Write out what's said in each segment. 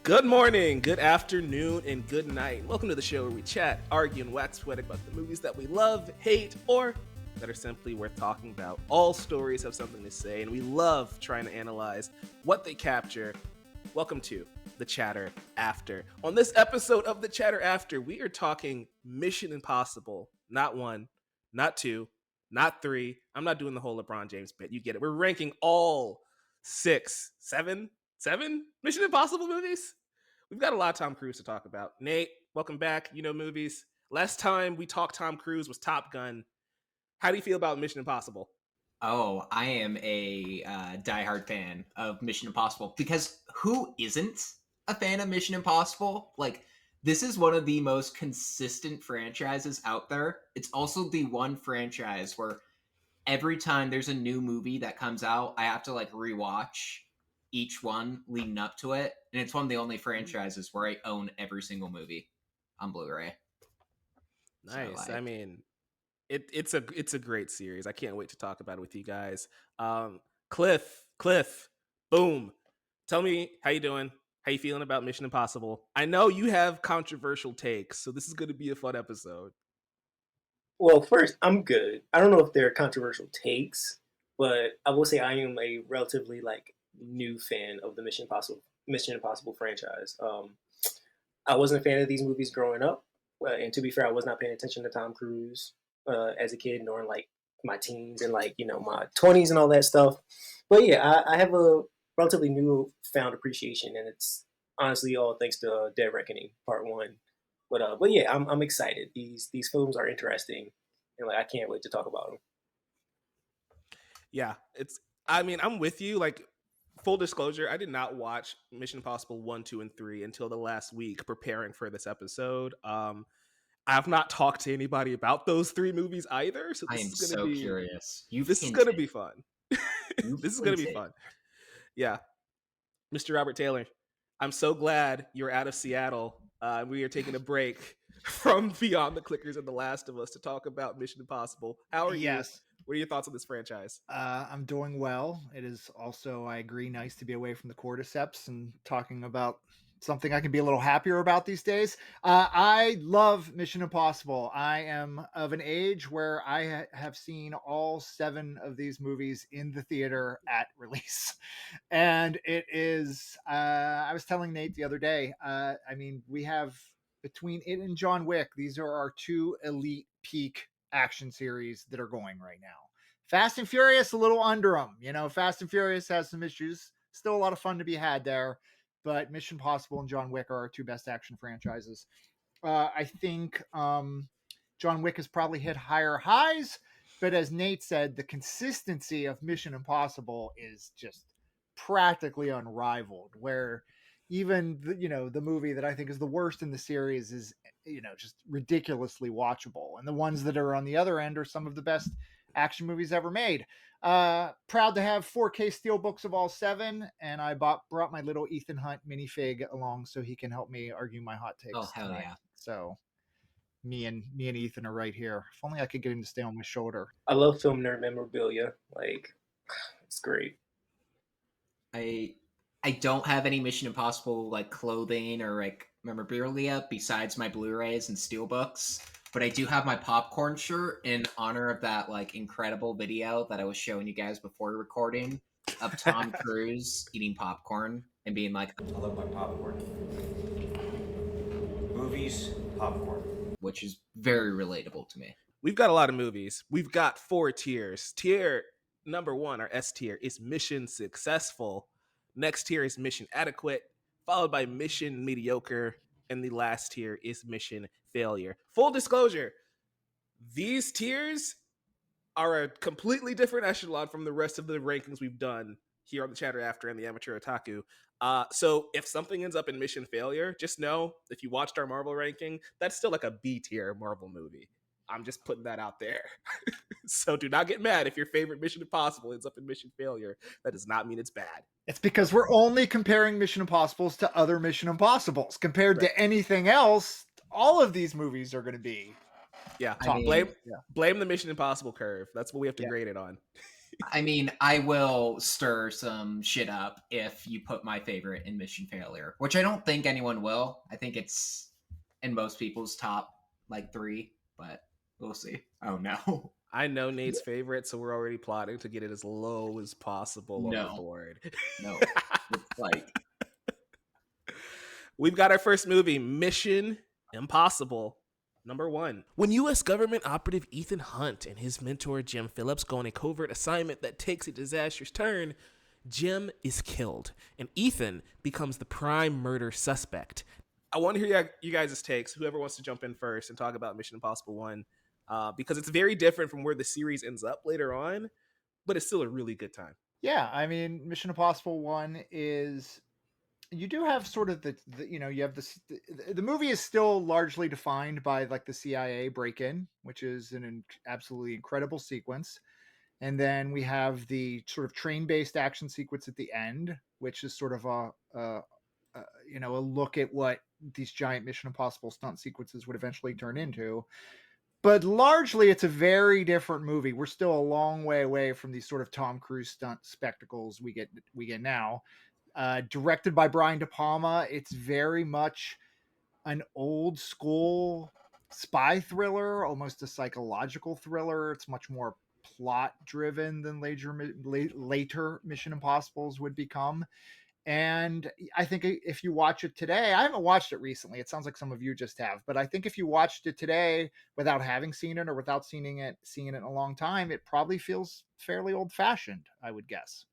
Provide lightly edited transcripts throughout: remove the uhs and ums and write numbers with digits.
Good morning, good afternoon, and good night. Welcome to the show where we chat, argue, and wax poetic about the movies that we love, hate, or that are simply worth talking about. All stories have something to say, and we love trying to analyze what they capture. Welcome to The Chatter After. On this episode of The Chatter After, we are talking Mission Impossible. Not one, not two, not three. I'm not doing the whole LeBron James bit. You get it. We're ranking all six, seven Mission Impossible movies. We've got a lot of Tom Cruise to talk about. Nate, welcome back. You know movies. Last time we talked Tom Cruise was Top Gun. How do you feel about Mission Impossible? Oh, I am a diehard fan of Mission Impossible because who isn't a fan of Mission Impossible? Like, this is one of the most consistent franchises out there. It's also the one franchise where every time there's a new movie that comes out, I have to like rewatch each one leading up to it. And it's one of the only franchises where I own every single movie on Blu-ray. So Nice. I like mean, it's a great series. I can't wait to talk about it with you guys. Cliff, boom. Tell me how you doing. How you feeling about Mission Impossible? I know you have controversial takes, so this is going to be a fun episode. Well, first, I'm good. I don't know if they're controversial takes, but I will say I am a relatively new fan of the Mission Impossible franchise. I wasn't a fan of these movies growing up, and to be fair, I was not paying attention to Tom Cruise as a kid, nor in my teens and my 20s and all that stuff. But yeah, I have a relatively new found appreciation, and it's honestly all thanks to Dead Reckoning Part One. But yeah, I'm excited. These films are interesting, and I can't wait to talk about them. Yeah, it's. I mean, I'm with you. Like, full disclosure, I did not watch Mission Impossible 1, 2, and 3 until the last week preparing for this episode. I've not talked to anybody about those three movies either, so I this am is gonna so be curious. You've this is gonna hinted. be fun. You've This is gonna be hinted. fun. Yeah, Mr. Robert Taylor, I'm so glad you're out of Seattle. We are taking a break from Beyond the Clickers and The Last of Us to talk about Mission Impossible. How are you? Yes, What are your thoughts on this franchise? I'm doing well. It is also, I agree, nice to be away from the cordyceps and talking about something I can be a little happier about these days. I love Mission Impossible. I am of an age where I have seen all seven of these movies in the theater at release. And it is, I was telling Nate the other day, I mean, we have between it and John Wick, these are our two elite peak action series that are going right now. Fast and Furious, a little under them. You know, Fast and Furious has some issues. Still a lot of fun to be had there. But Mission Impossible and John Wick are our two best action franchises. I think John Wick has probably hit higher highs. But as Nate said, the consistency of Mission Impossible is just practically unrivaled. Where even the movie that I think is the worst in the series is just ridiculously watchable, and the ones that are on the other end are some of the best action movies ever made. Proud to have 4K steelbooks of all seven, and I brought my little Ethan Hunt minifig along so he can help me argue my hot Oh takes hell tonight. yeah! So me and Ethan are right here. If only I could get him to stay on my shoulder. I love film nerd memorabilia. It's great. I I don't have any Mission Impossible like clothing or like memorabilia besides my Blu-rays and steelbooks, but I do have my popcorn shirt in honor of that like incredible video that I was showing you guys before recording of Tom Cruise eating popcorn and being like, I love my popcorn. Movies, popcorn. which is very relatable to me. We've got a lot of movies. We've got four tiers. Tier number one, our S tier, is mission successful. Next tier is mission adequate, followed by mission mediocre, and the last tier is mission failure. Full disclosure, these tiers are a completely different echelon from the rest of the rankings we've done here on the Chatter After and the Amateur Otaku. So if something ends up in mission failure, just know if you watched our Marvel ranking, that's still like a B tier Marvel movie. I'm just putting that out there. So do not get mad if your favorite Mission Impossible ends up in mission failure. That does not mean it's bad. It's because we're only comparing Mission Impossibles to other Mission Impossibles. Compared Right. to anything else, all of these movies are going to be Yeah, I mean, blame the Mission Impossible curve. That's what we have to Yeah. grade it on. I mean, I will stir some shit up if you put my favorite in Mission Failure, which I don't think anyone will. I think it's in most people's top like 3, but we'll see. Oh no. I know Nate's favorite, so we're already plotting to get it as low as possible on the No. board. No. It's like We've got our first movie, Mission Impossible. Number 1. When U.S. government operative Ethan Hunt and his mentor Jim Phillips go on a covert assignment that takes a disastrous turn, Jim is killed, and Ethan becomes the prime murder suspect. I want to hear you guys' takes, whoever wants to jump in first and talk about Mission Impossible 1, because it's very different from where the series ends up later on, but it's still a really good time. Yeah, I mean, Mission Impossible 1 is, you do have sort of you have this, the movie is still largely defined by like the CIA break-in, which is an absolutely incredible sequence. And then we have the sort of train-based action sequence at the end, which is sort of a look at what these giant Mission Impossible stunt sequences would eventually turn into. But largely, it's a very different movie. We're still a long way away from these sort of Tom Cruise stunt spectacles we get now. Directed by Brian De Palma, it's very much an old school spy thriller, almost a psychological thriller. It's much more plot driven than later Mission Impossibles would become. And I think if you watch it today, I haven't watched it recently. It sounds like some of you just have, but I think if you watched it today without having seen it or without seeing it in a long time, it probably feels fairly old fashioned, I would guess.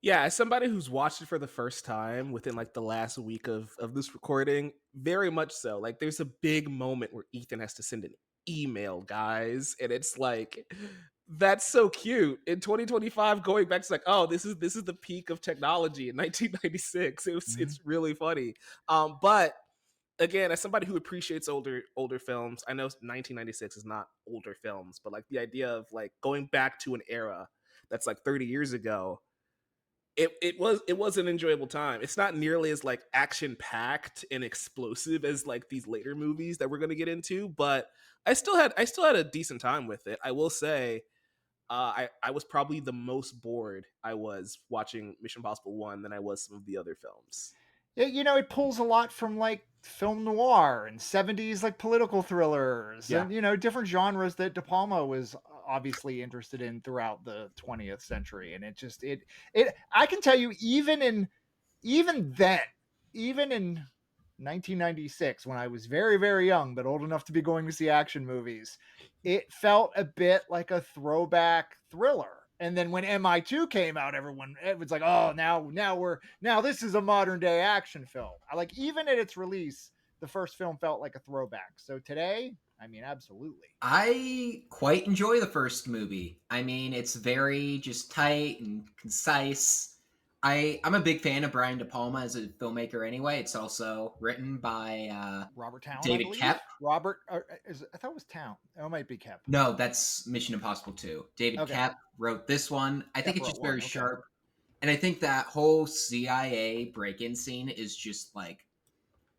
Yeah, as somebody who's watched it for the first time within like the last week of this recording, very much so. Like there's a big moment where Ethan has to send an email, guys, and it's like that's so cute. In 2025, going back to like, oh, this is the peak of technology in 1996. It's really funny. But again, as somebody who appreciates older films, I know 1996 is not older films, but like the idea of like going back to an era that's like 30 years ago, it was an enjoyable time. It's not nearly as like action packed and explosive as like these later movies that we're going to get into, but I still had a decent time with it. I will say, I was probably the most bored I was watching Mission Impossible 1 than I was some of the other films. It pulls a lot from like film noir and 70s like political thrillers Yeah. and different genres that De Palma was obviously interested in throughout the 20th century. And it I can tell you, even then, even in 1996, when I was very, very young, but old enough to be going to see action movies, it felt a bit like a throwback thriller. And then when MI2 came out, it was like, oh, now this is a modern day action film. I like, even at its release, the first film felt like a throwback. So today, I mean, absolutely. I quite enjoy the first movie. I mean, it's very just tight and concise. I'm a big fan of Brian De Palma as a filmmaker anyway. It's also written by Robert Town, I David believe. Koepp. I thought it was Town. Oh, it might be Koepp. No, that's Mission Impossible 2. David Okay. Koepp wrote this one. I think Koepp it's just wrote one, very okay. sharp. And I think that whole CIA break-in scene is just like,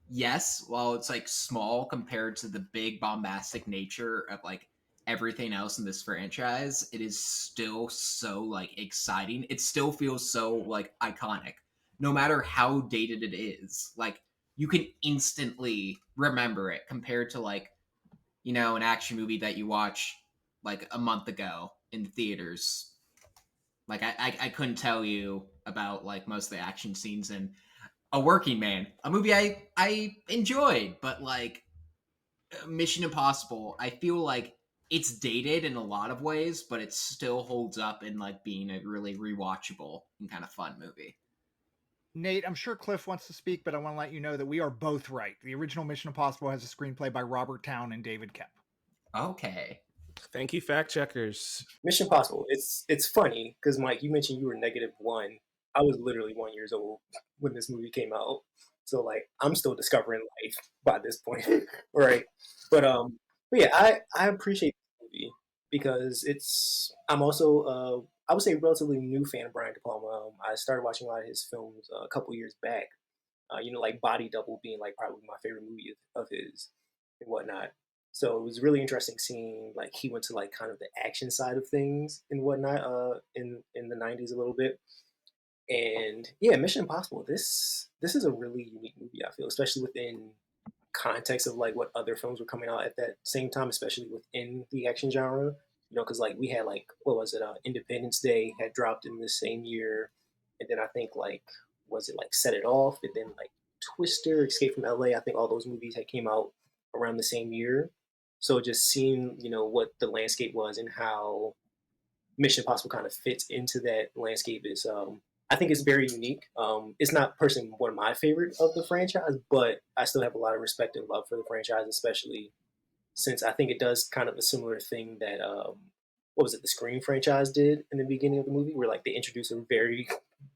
yes, while it's like small compared to the big bombastic nature of like everything else in this franchise, it is still so like exciting. It still feels so like iconic. No matter how dated it is, like you can instantly remember it compared to like, an action movie that you watch like a month ago in the theaters. Like I couldn't tell you about like most of the action scenes in A Working Man, a movie I enjoyed, but like Mission Impossible, I feel like it's dated in a lot of ways, but it still holds up in like being a really rewatchable and kind of fun movie. Nate, I'm sure Cliff wants to speak, but I want to let you know that we are both right. The original Mission Impossible has a screenplay by Robert Town and David Koepp. Okay. Thank you, fact checkers. Mission Impossible. It's funny because Mike, you mentioned you were -1. I was literally 1 years old when this movie came out, so like I'm still discovering life by this point, right? But yeah, I appreciate the movie because I'm also I would say relatively new fan of Brian De Palma. I started watching a lot of his films a couple years back. Like Body Double being like probably my favorite movie of his and whatnot. So it was really interesting seeing like he went to like kind of the action side of things and whatnot in the '90s a little bit. And yeah, Mission Impossible. This is a really unique movie. I feel, especially within context of like what other films were coming out at that same time, especially within the action genre. You know, because like we had like what was it? Independence Day had dropped in the same year, and then I think like was it like Set It Off, and then like Twister, Escape from L.A. I think all those movies had came out around the same year. So just seeing what the landscape was and how Mission Impossible kind of fits into that landscape is I think it's very unique. It's not personally one of my favorite of the franchise, but I still have a lot of respect and love for the franchise, especially since I think it does kind of a similar thing that what was it, the Scream franchise did in the beginning of the movie, where like they introduce a very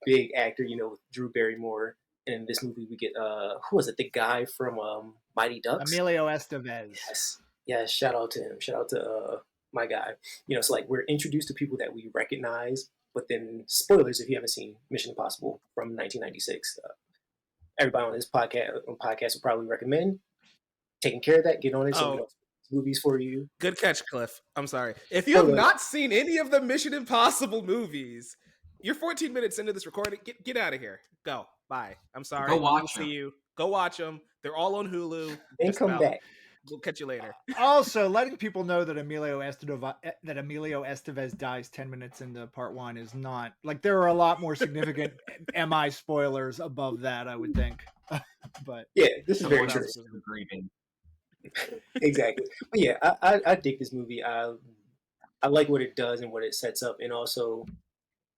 big actor, with Drew Barrymore, and in this movie we get who was it, the guy from Mighty Ducks? Emilio Estevez. Yes, yes. Shout out to him. Shout out to my guy. So like we're introduced to people that we recognize, but then spoilers if you haven't seen Mission Impossible from 1996. Everybody on this podcast would probably recommend taking care of that. Get on it so we Oh, don't spoil movies for you. good catch, Cliff. I'm sorry. If you have Spoiler. not seen any of the Mission Impossible movies, you're 14 minutes into this recording. Get out of here. Go. Bye. I'm sorry. Go watch We'll see them. you. Go watch them. They're all on Hulu. Then Just come about. back. We'll catch you later. Also, letting people know that Emilio Estevez dies 10 minutes into part 1 is not like there are a lot more significant MI spoilers above that, I would think. But Yeah, this is very Someone true. else is grieving. Exactly. But yeah, I dig this movie. I like what it does and what it sets up, and also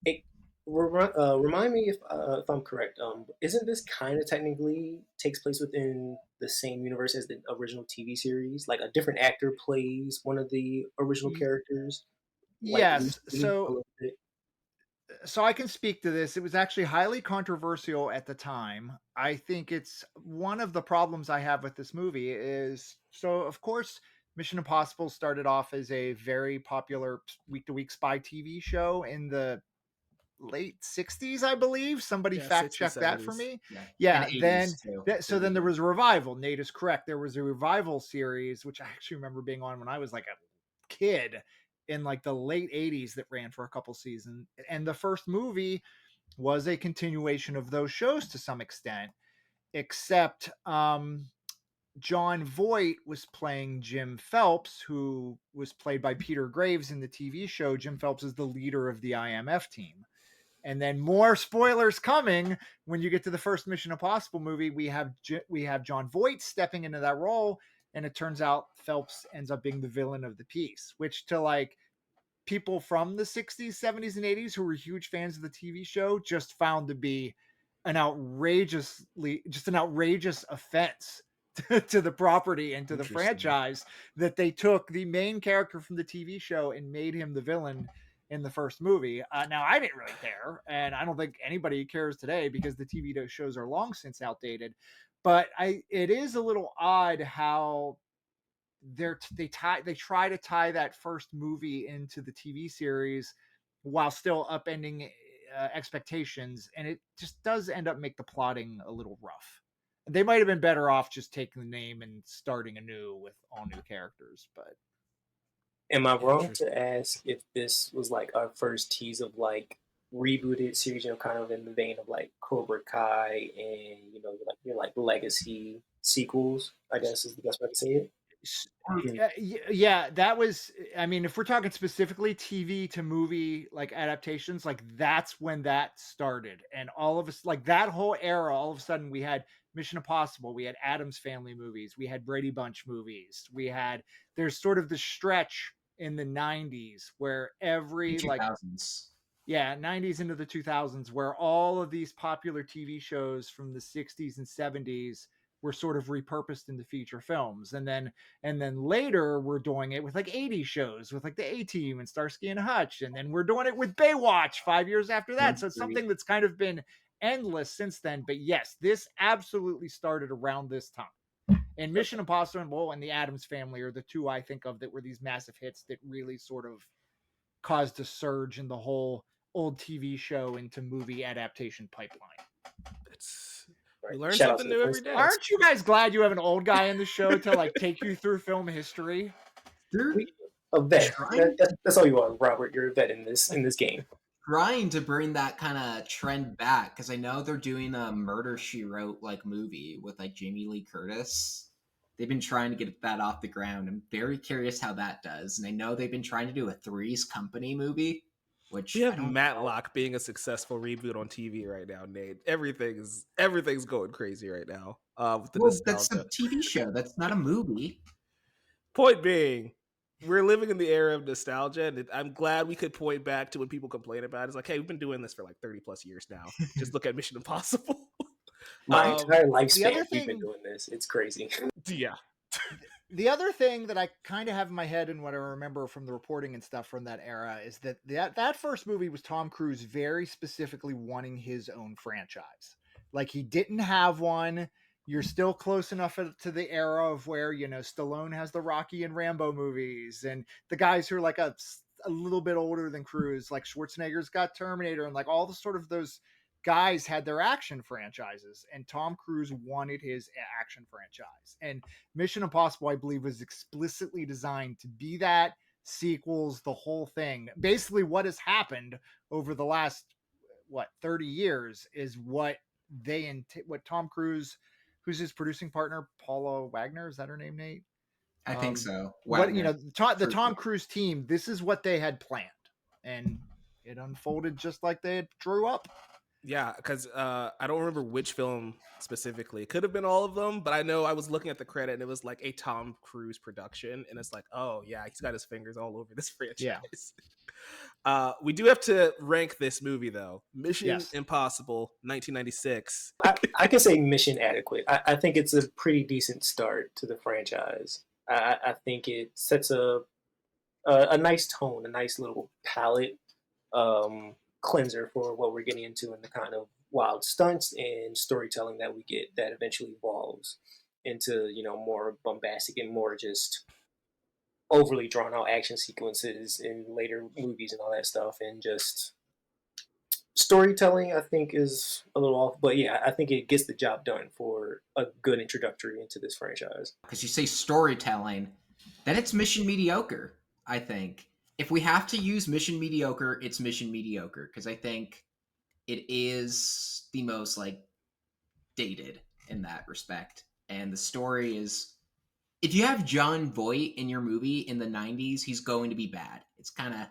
it remind me if I'm correct. Isn't this kind of technically takes place within the same universe as the original TV series? Like a different actor plays one of the original characters. Like yes, loosely a little bit. so I can speak to this. It was actually highly controversial at the time. I think it's one of the problems I have with this movie is so of course Mission Impossible started off as a very popular week to week spy TV show in the late 60s, I believe. Somebody Yeah, fact 60s, check that for 70s. me. Yeah. Yeah, And 80s then too. so then there was a revival. Nate is correct. There was a revival series, which I actually remember being on when I was like a kid in like the late 80s that ran for a couple seasons. And the first movie was a continuation of those shows to some extent, except John Voight was playing Jim Phelps, who was played by Peter Graves in the TV show. Jim Phelps is the leader of the IMF team. And then more spoilers coming when you get to the first Mission Impossible movie. We have John Voight stepping into that role, and it turns out Phelps ends up being the villain of the piece, which to like people from the 60s, 70s, and 80s who were huge fans of the TV show just found to be an outrageous offense to the property and to the franchise that they took the main character from the TV show and made him the villain in the first movie. Now, I didn't really care, and I don't think anybody cares today because the TV shows are long since outdated. But it is a little odd how they try to tie that first movie into the TV series while still upending expectations, and it just does end up make the plotting a little rough. They might have been better off just taking the name and starting anew with all new characters, but Am I wrong to ask if this was like our first tease of like rebooted series, kind of in the vein of like Cobra Kai and your like legacy sequels, I guess is the best way to say it. yeah, that was, I mean, if we're talking specifically TV to movie like adaptations, like that's when that started. And all of us, like that whole era, all of a sudden we had Mission Impossible, we had Addams Family movies, we had Brady Bunch movies, there's sort of the stretch in the 90s where every 2000s. yeah, 90s into the 2000s, where all of these popular TV shows from the 60s and 70s were sort of repurposed into feature films. And then later we're doing it with like 80s shows with like the A-Team and Starsky and Hutch. And then we're doing it with Baywatch 5 years after that. So it's something that's kind of been endless since then. But yes, this absolutely started around this time. And Mission Impossible and the Addams Family are the two I think of that were these massive hits that really sort of caused a surge in the whole old TV show into movie adaptation pipeline. You learn Shout out something to the new every Flintstones. day. Aren't you guys glad you have an old guy in the show to like take you through film history? They're A vet. Trying- That's all you are, Robert. You're a vet in this game. trying to bring that kind of trend back because I know they're doing a Murder She Wrote like movie with like Jamie Lee Curtis. They've been trying to get that off the ground. I'm very curious how that does. And I know they've been trying to do a Three's Company movie, which We I have don't know. Matlock being a successful reboot on TV right now, Nate. Everything's going crazy right now. With the Well, that's nostalgia. a TV show. That's not a movie. Point being, we're living in the era of nostalgia, and I'm glad we could point back to when people complain about it. It's like, hey, we've been doing this for like 30 plus years now. Just look at Mission Impossible. My entire the lifespan, other we've been thing- doing this. It's crazy. Yeah. The other thing that I kind of have in my head and what I remember from the reporting and stuff from that era is that first movie was Tom Cruise very specifically wanting his own franchise. Like he didn't have one. You're still close enough to the era of where, you know, Stallone has the Rocky and Rambo movies, and the guys who are like a little bit older than Cruise, like Schwarzenegger's got Terminator, and like all the sort of those guys had their action franchises, and Tom Cruise wanted his action franchise. And Mission Impossible, I believe, was explicitly designed to be that, sequels, the whole thing. Basically, what has happened over the last 30 years is what what Tom Cruise, who's his producing partner, Paula Wagner, is that her name, Nate? I think so. What, you Wagner. know, the For Tom sure. Cruise team, this is what they had planned, and it unfolded just like they had drew up. Yeah, because I don't remember which film specifically. It could have been all of them, but I know I was looking at the credit and it was like a Tom Cruise production, and it's like, oh yeah, he's got his fingers all over this franchise. We do have to rank this movie though. Mission Yes. Impossible, 1996. I can say mission adequate. I think it's a pretty decent start to the franchise. I think it sets a nice tone, a nice little palette cleanser for what we're getting into and the kind of wild stunts and storytelling that we get that eventually evolves into, you know, more bombastic and more just overly drawn out action sequences in later movies and all that stuff. And just storytelling, I think, is a little off, but yeah, I think it gets the job done for a good introductory into this franchise. Because you say storytelling, then it's mission mediocre, I think. If we have to use mission mediocre, it's mission mediocre. Because I think it is the most, like, dated in that respect. And the story is... If you have John Voight in your movie in the 90s, he's going to be bad. It's kind of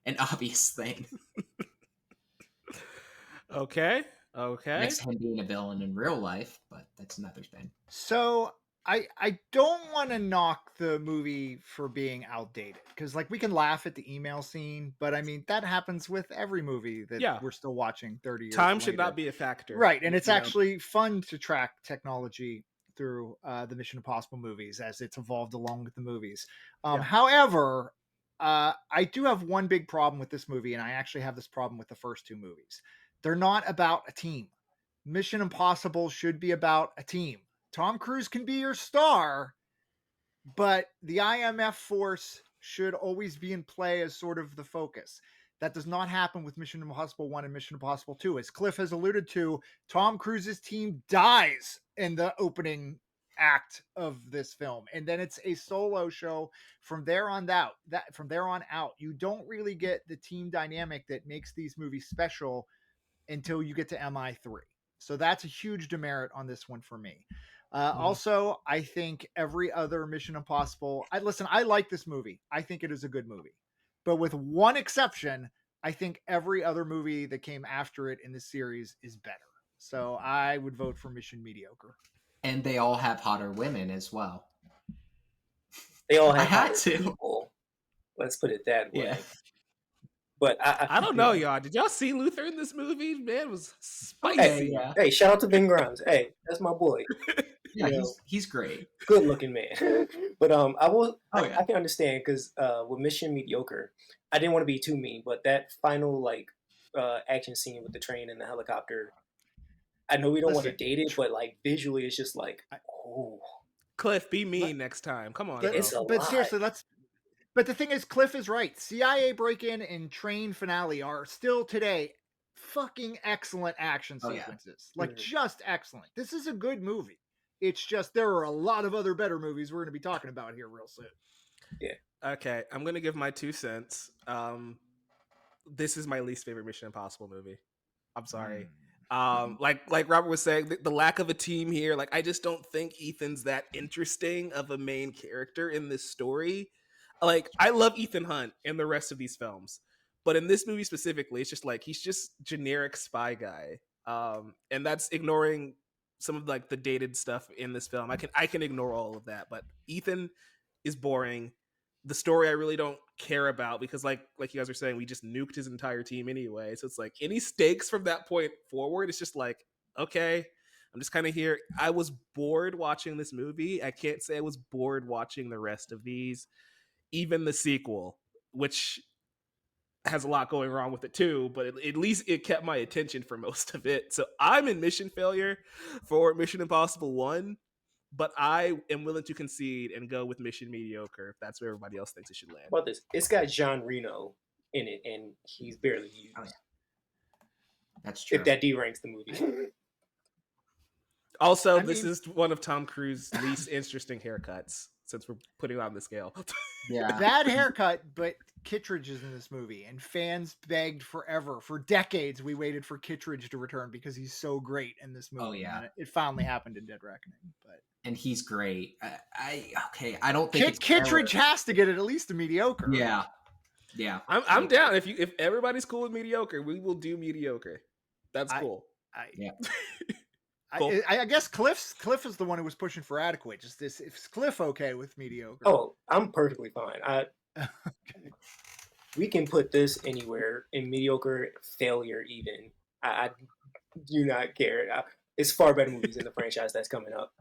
an obvious thing. Okay. Next to him being a villain in real life, but that's another thing. So I don't want to knock the movie for being outdated, because like we can laugh at the email scene, but I mean that happens with every movie that Yeah. we're still watching 30 years Time should later. not be a factor. Right, and it's You know? actually fun to track technology through the Mission Impossible movies as it's evolved along with the movies. Yeah. However, I do have one big problem with this movie, and I actually have this problem with the first two movies. They're not about a team. Mission Impossible should be about a team. Tom Cruise can be your star, but the IMF force should always be in play as sort of the focus. That does not happen with Mission Impossible 1 and Mission Impossible 2. As Cliff has alluded to, Tom Cruise's team dies in the opening act of this film, and then it's a solo show from there on out. You don't really get the team dynamic that makes these movies special until you get to MI3. So that's a huge demerit on this one for me. Also, I think every other Mission Impossible... I like this movie. I think it is a good movie. But with one exception, I think every other movie that came after it in the series is better. So I would vote for Mission Mediocre. And they all have hotter women as well. They all I have had hotter to. people. Let's put it that way. Yeah. But I don't know, y'all. Did y'all see Luther in this movie? Man, it was spicy. Hey, Yeah. hey, shout out to Ben Grimes. Hey, that's my boy. Yeah, You know, he's great. good looking man. But Oh, yeah. I can understand because with Mission Mediocre, I didn't want to be too mean, but that final like action scene with the train and the helicopter, I know we don't want to Listen, date it, but like visually, it's just like, oh, Cliff, be mean next time. Come on, But, bro. It's a but lot. seriously, but the thing is, Cliff is right. CIA break-in and train finale are still today fucking excellent action Oh, yeah. sequences. Like, Mhm. just excellent. This is a good movie. It's just there are a lot of other better movies we're going to be talking about here real soon. Okay, I'm gonna give my 2 cents. This is my least favorite Mission Impossible movie. I'm sorry. Like Robert was saying, the lack of a team here. Like, I just don't think Ethan's that interesting of a main character in this story. Like, I love Ethan Hunt in the rest of these films, but in this movie specifically, it's just like he's just generic spy guy. And that's ignoring some of like the dated stuff in this film. I can ignore all of that, but Ethan is boring. The story I really don't care about because like you guys were saying, we just nuked his entire team anyway. So it's like any stakes from that point forward, it's just like, okay, I'm just kind of here. I was bored watching this movie. I can't say I was bored watching the rest of these, even the sequel, which has a lot going wrong with it too, but at least it kept my attention for most of it. So I'm in mission failure for Mission Impossible 1, but I am willing to concede and go with Mission Mediocre if that's where everybody else thinks it should land. How about this? It's got Jean Reno in it, and he's barely used. Oh, yeah. That's true. If that deranks the movie. Also, I this mean- is one of Tom Cruise's least interesting haircuts since we're putting it on the scale. Yeah. Bad haircut, but Kittredge is in this movie, and fans begged forever. For decades, we waited for Kittredge to return because he's so great in this movie. Oh, yeah. And it finally happened in Dead Reckoning. But And he's great. I don't think it's Kittredge fair. has to get at least a mediocre. Yeah. Yeah. I'm down. If everybody's cool with mediocre, we will do mediocre. That's cool. Yeah. Cool. I guess Cliff is the one who was pushing for adequate. Just this, is Cliff okay with mediocre? Oh, I'm perfectly fine. We can put this anywhere in mediocre, failure, even. I do not care. It's far better movies in the franchise that's coming up.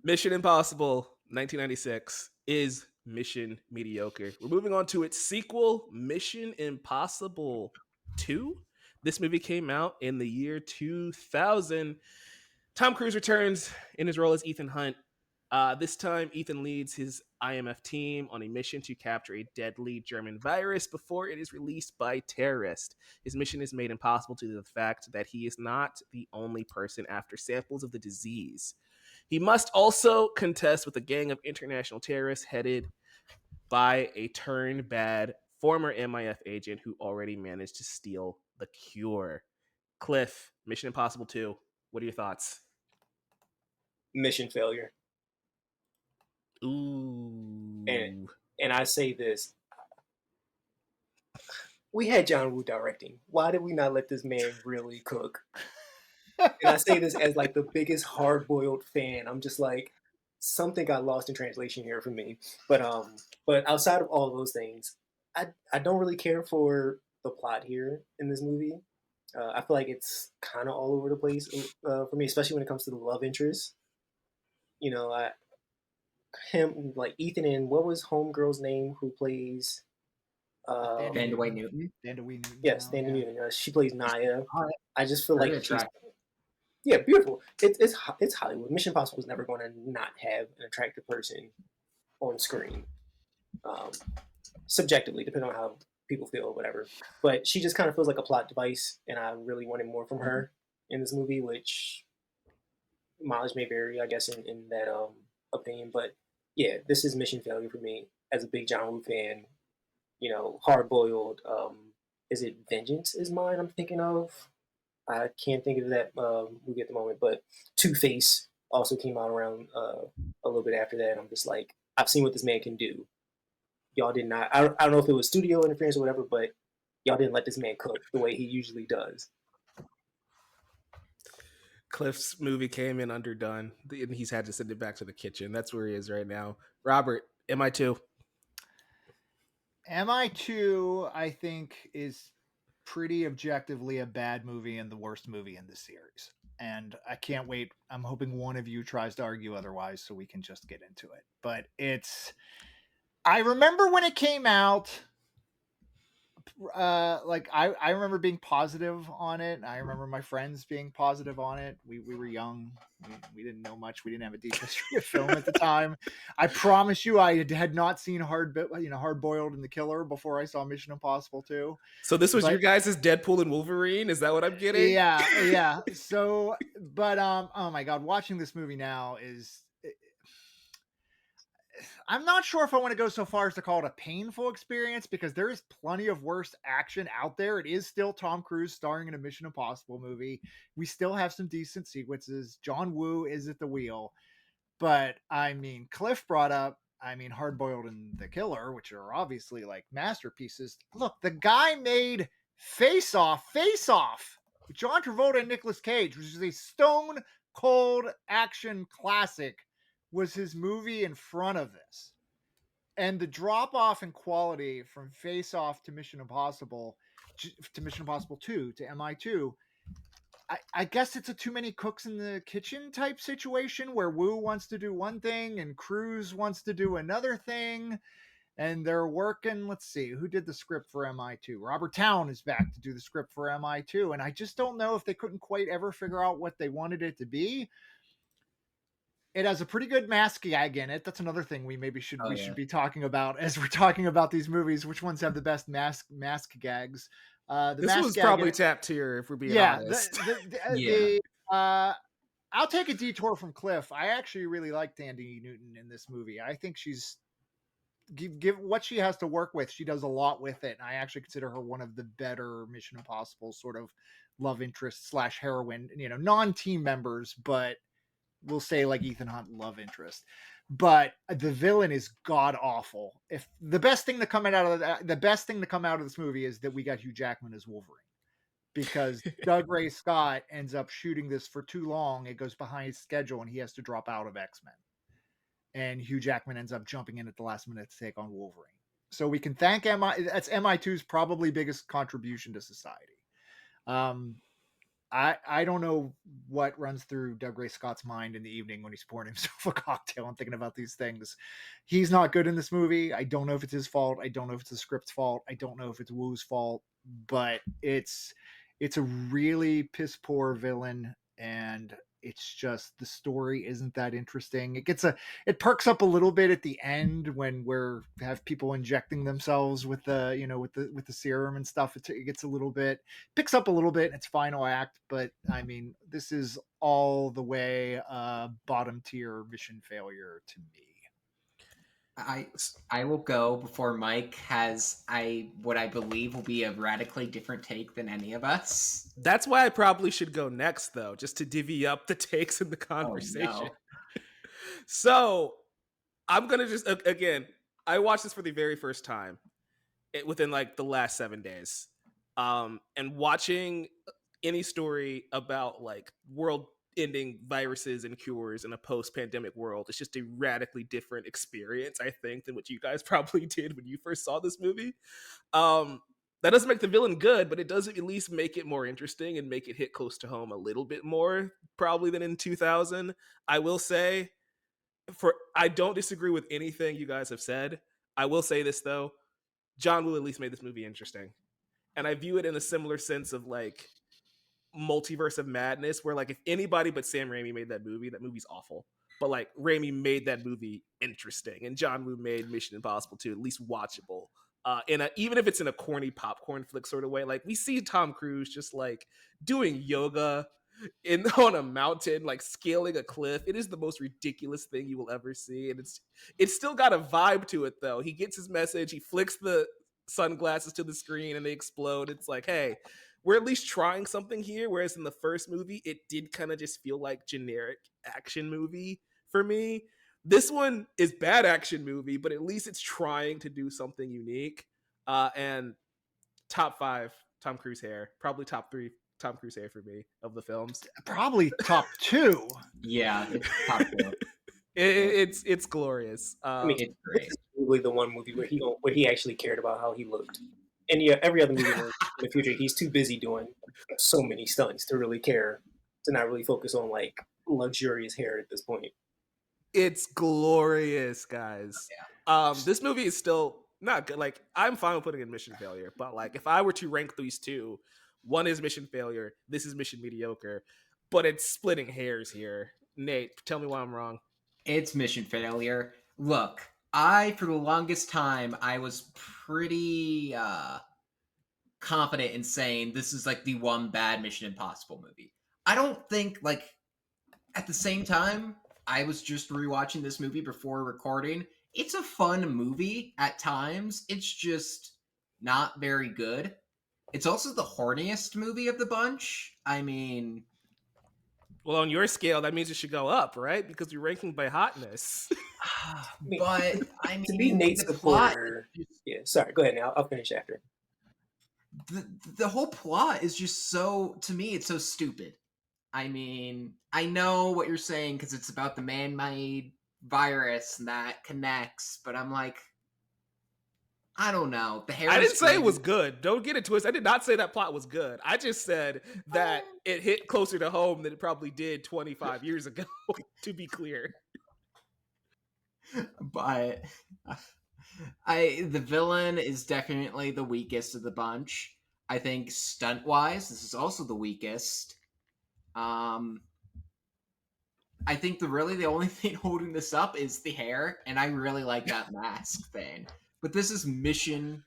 Mission Impossible 1996 is mission mediocre. We're moving on to its sequel, Mission Impossible 2. This movie came out in the year 2000. Tom Cruise returns in his role as Ethan Hunt. This time, Ethan leads his IMF team on a mission to capture a deadly German virus before it is released by terrorists. His mission is made impossible due to the fact that he is not the only person after samples of the disease. He must also contest with a gang of international terrorists headed by a turned bad former MIF agent who already managed to steal the cure. Cliff, Mission Impossible 2. What are your thoughts? Mission failure. Ooh. And I say this. We had John Woo directing. Why did we not let this man really cook? And I say this as like the biggest hard-boiled fan. I'm just like, something got lost in translation here for me. But outside of all those things, I don't really care for the plot here in this movie. I feel like it's kind of all over the place for me, especially when it comes to the love interest. You know, him, like Ethan, and what was Homegirl's name who plays Vanderway Newton. Vanderway Newton. Yes, Sandy Newton. She plays Naya. I just feel Very like she's attractive. yeah, beautiful. It's Hollywood. Mission Impossible is never going to not have an attractive person on screen, subjectively, depending on how people feel or whatever. But she just kind of feels like a plot device, and I really wanted more from her in this movie, which mileage may vary, I guess, in that opinion. But yeah, this is mission failure for me as a big John Woo fan. You know, hard boiled. Is it Vengeance is mine? I'm thinking of. I can't think of that movie at the moment, but Two-Face also came out around a little bit after that. And I'm just like, I've seen what this man can do. Y'all did not. I don't know if it was studio interference or whatever, but y'all didn't let this man cook the way he usually does. Cliff's movie came in underdone, and he's had to send it back to the kitchen. That's where he is right now. Robert, MI2. MI2, I think, is pretty objectively a bad movie and the worst movie in the series. And I can't wait. I'm hoping one of you tries to argue otherwise so we can just get into it. But I remember when it came out, like I remember being positive on it. I remember my friends being positive on it. We were young. We didn't know much. We didn't have a deep history of film at the time. I promise you, I had not seen Hard Boiled and The Killer before I saw Mission Impossible 2. So this was But your guys' Deadpool and Wolverine? Is that what I'm getting? yeah. So, but oh my god, watching this movie now is. I'm not sure if I want to go so far as to call it a painful experience, because there is plenty of worse action out there. It is still Tom Cruise starring in a Mission Impossible movie. We still have some decent sequences. John Woo is at the wheel. But I mean, Cliff brought up, Hard Boiled and The Killer, which are obviously like masterpieces. Look, the guy made Face Off, with John Travolta and Nicolas Cage, which is a stone cold action classic, was his movie in front of this. And the drop off in quality from Face Off to Mission Impossible 2 to MI2, I guess it's a too many cooks in the kitchen type situation where Wu wants to do one thing and Cruise wants to do another thing. And they're working. Let's see, who did the script for MI2? Robert Towne is back to do the script for MI2. And I just don't know if they couldn't quite ever figure out what they wanted it to be. It has a pretty good mask gag in it. That's another thing we should be talking about as we're talking about these movies. Which ones have the best mask gags? This was probably top tier, if we're being honest. I'll take a detour from Cliff. I actually really like Thandie Newton in this movie. I think she's give what she has to work with. She does a lot with it. And I actually consider her one of the better Mission Impossible sort of love interest / heroine, non-team members, but we'll say like Ethan Hunt love interest. But the villain is god awful. If the best thing to come out of this movie is that we got Hugh Jackman as Wolverine, because Doug Ray Scott ends up shooting this for too long. It goes behind his schedule and he has to drop out of X-Men. And Hugh Jackman ends up jumping in at the last minute to take on Wolverine. So we can thank that's MI2's probably biggest contribution to society. I don't know what runs through Doug Ray Scott's mind in the evening when he's pouring himself a cocktail and thinking about these things. He's not good in this movie. I don't know if it's his fault. I don't know if it's the script's fault. I don't know if it's Wu's fault, but it's a really piss poor villain, and it's just the story isn't that interesting. It perks up a little bit at the end when have people injecting themselves with the with the serum and stuff. It gets a little bit, picks up a little bit in its final act, but I mean, this is all the way bottom tier mission failure to me. I will go before Mike has what I believe will be a radically different take than any of us. That's why I probably should go next, though, just to divvy up the takes in the conversation. Oh, no. So I'm gonna just again, I watched this for the very first time within like the last 7 days, and watching any story about like world-ending viruses and cures in a post-pandemic world, it's just a radically different experience, I think, than what you guys probably did when you first saw this movie. That doesn't make the villain good, but it does at least make it more interesting and make it hit close to home a little bit more, probably, than in 2000. I will say, I don't disagree with anything you guys have said. I will say this, though. John Woo at least made this movie interesting. And I view it in a similar sense of like Multiverse of Madness, where like if anybody but Sam Raimi made that movie's awful. But like Raimi made that movie interesting, and John Woo made Mission Impossible 2 at least watchable. Even if it's in a corny popcorn flick sort of way, like we see Tom Cruise just like doing yoga on a mountain, like scaling a cliff. It is the most ridiculous thing you will ever see, and it's still got a vibe to it though. He gets his message, he flicks the sunglasses to the screen and they explode. It's like, hey, we're at least trying something here. Whereas in the first movie, it did kind of just feel like generic action movie for me. This one is bad action movie, but at least it's trying to do something unique. And top 5 Tom Cruise hair, probably top 3 Tom Cruise hair for me of the films. Probably top 2. Yeah, it's top 4. It's glorious. I mean, it's great. This is probably the one movie where he actually cared about how he looked. And yeah, every other movie in the future, he's too busy doing so many stunts to really care, to not really focus on like luxurious hair at this point. It's glorious, guys. This movie is still not good. Like, I'm fine with putting in mission failure, but like if I were to rank these two, one is mission failure, this is mission mediocre, but it's splitting hairs here. Nate, tell me why I'm wrong. It's mission failure. Look, for the longest time, I was pretty confident in saying this is like the one bad Mission Impossible movie. I don't think, like, at the same time, I was just rewatching this movie before recording. It's a fun movie at times. It's just not very good. It's also the horniest movie of the bunch. I mean, Well, on your scale, that means it should go up, right? Because you're ranking by hotness. but I To be mean, Nate's the plot. supporter. Yeah, sorry. Go ahead now. I'll finish after. The whole plot is just so, to me, it's so stupid. I mean, I know what you're saying because it's about the man-made virus and that connects, but I'm like, I don't know. The hair. I didn't say it was good. Don't get it twisted. I did not say that plot was good. I just said that it hit closer to home than it probably did 25 years ago, to be clear. But the villain is definitely the weakest of the bunch. I think stunt-wise, this is also the weakest. I think the only thing holding this up is the hair, and I really like that mask thing. But this is mission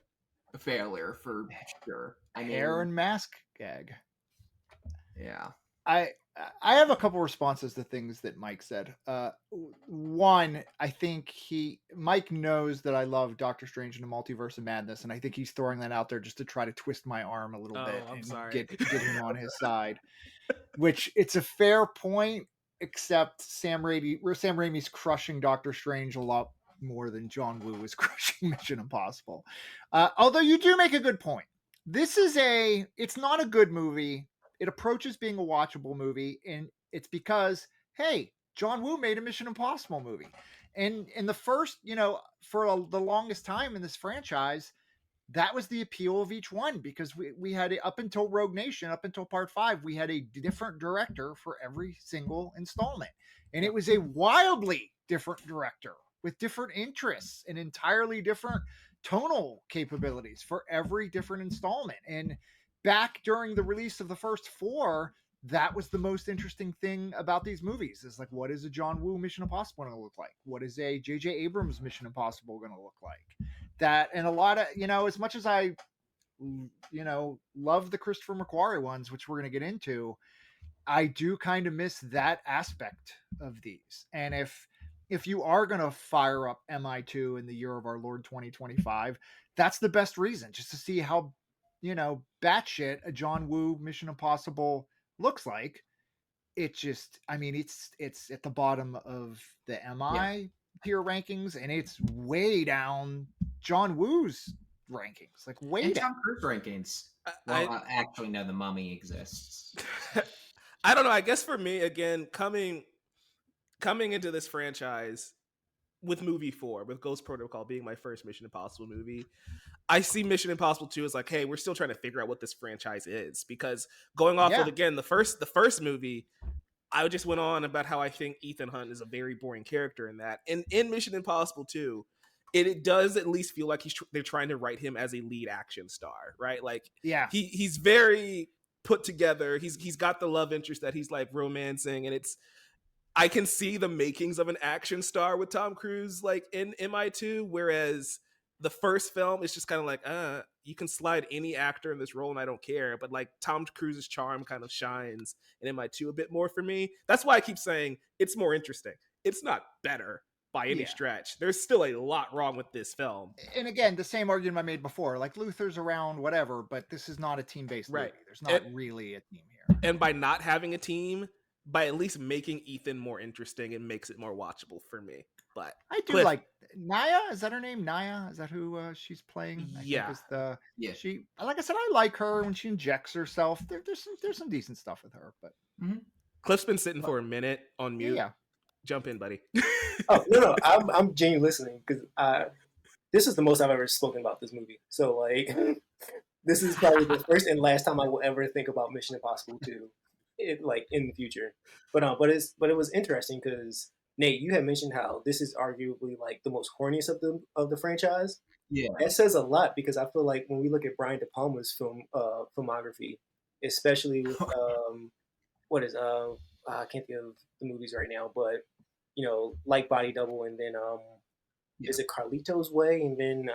failure for sure. I mean, Hair and mask gag. yeah. I have a couple responses to things that Mike said. One, I think Mike knows that I love Doctor Strange and the Multiverse of Madness, and I think he's throwing that out there just to try to twist my arm a little bit I'm and sorry. get him on his side. Which it's a fair point, except Sam Raimi's crushing Doctor Strange a lot more than John Woo is crushing Mission Impossible. Although you do make a good point. It's not a good movie. It approaches being a watchable movie, and it's because, hey, John Woo made a Mission Impossible movie. And in the first, the longest time in this franchise, that was the appeal of each one, because we had it up until Rogue Nation, up until part 5, we had a different director for every single installment. And it was a wildly different director with different interests and entirely different tonal capabilities for every different installment. And back during the release of the first 4, that was the most interesting thing about these movies, is like, what is a John Woo Mission Impossible going to look like? What is a J.J. Abrams Mission Impossible going to look like? That, and a lot of, as much as I, love the Christopher McQuarrie ones, which we're going to get into, I do kind of miss that aspect of these. And if you are going to fire up MI2 in the year of our Lord 2025, that's the best reason, just to see how, batshit a John Woo Mission Impossible looks like. It just, it's at the bottom of the MI tier rankings, and it's way down John Woo's rankings, like way and down. Tom Cruise rankings. Well, actually, no, The Mummy exists. I don't know. I guess for me, again, coming into this franchise with movie 4, with Ghost Protocol being my first Mission Impossible movie, I see Mission Impossible 2 as like, hey, we're still trying to figure out what this franchise is. Because going off of, again, the first movie, I just went on about how I think Ethan Hunt is a very boring character in that. And in Mission Impossible 2, it does at least feel like they're trying to write him as a lead action star, right? Like, he's very put together. He's got the love interest that he's like romancing, and I can see the makings of an action star with Tom Cruise, like in MI2, whereas the first film is just kind of like, you can slide any actor in this role and I don't care. But like Tom Cruise's charm kind of shines in MI2 a bit more for me. That's why I keep saying it's more interesting. It's not better by any stretch. There's still a lot wrong with this film. And again, the same argument I made before, like Luther's around, whatever, but this is not a team-based movie. There's not really a team here. And by not having a team, by at least making Ethan more interesting, it makes it more watchable for me. But I do like Naya. Is that her name? Naya? Is that who she's playing? Yeah. She, like I said, I like her when she injects herself. There's some decent stuff with her. But Cliff's been sitting for a minute on mute. Yeah. Jump in, buddy. Oh no, I'm genuinely listening, because this is the most I've ever spoken about this movie. So like, this is probably the first and last time I will ever think about Mission Impossible 2. Like in the future, but it was interesting because Nate, you had mentioned how this is arguably like the most horniest of the franchise. Yeah. that says a lot because I feel like when we look at Brian De Palma's filmography, especially with what is I can't think of the movies right now, but like Body Double, and then Yeah. is it Carlito's Way, and then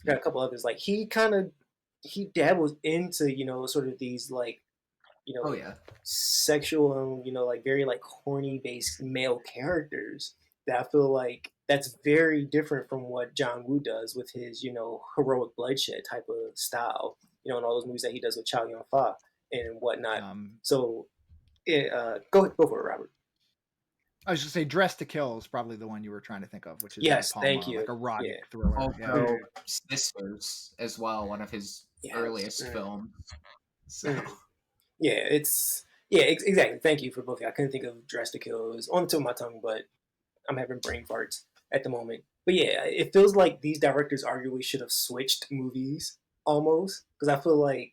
forgot Yeah. a couple others. Like he dabbles into sort of these like Oh, know yeah. sexual like very like horny based male characters that I feel like that's very different from what John Woo does with his heroic bloodshed type of style, and all those movies that he does with Chow Yun Fat and whatnot. Um, So go for it, Robert. I was just say Dress to Kill is probably the one you were trying to think of, which is a De Yes, thank Palma, you. like erotic Yeah. thriller. Yeah. Also, Sisters as well, one of his Yes. earliest films. So, Yeah, exactly. Thank you for both. I couldn't think of Dress to Kill. It was on the tip of my tongue, but I'm having brain farts at the moment. But yeah, it feels like these directors arguably should have switched movies almost because I feel like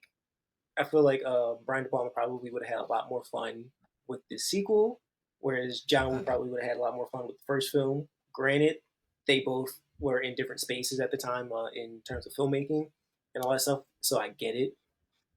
Brian De Palma probably would have had a lot more fun with the sequel, whereas John Woo probably would have had a lot more fun with the first film. Granted, they both were in different spaces at the time in terms of filmmaking and all that stuff, so I get it.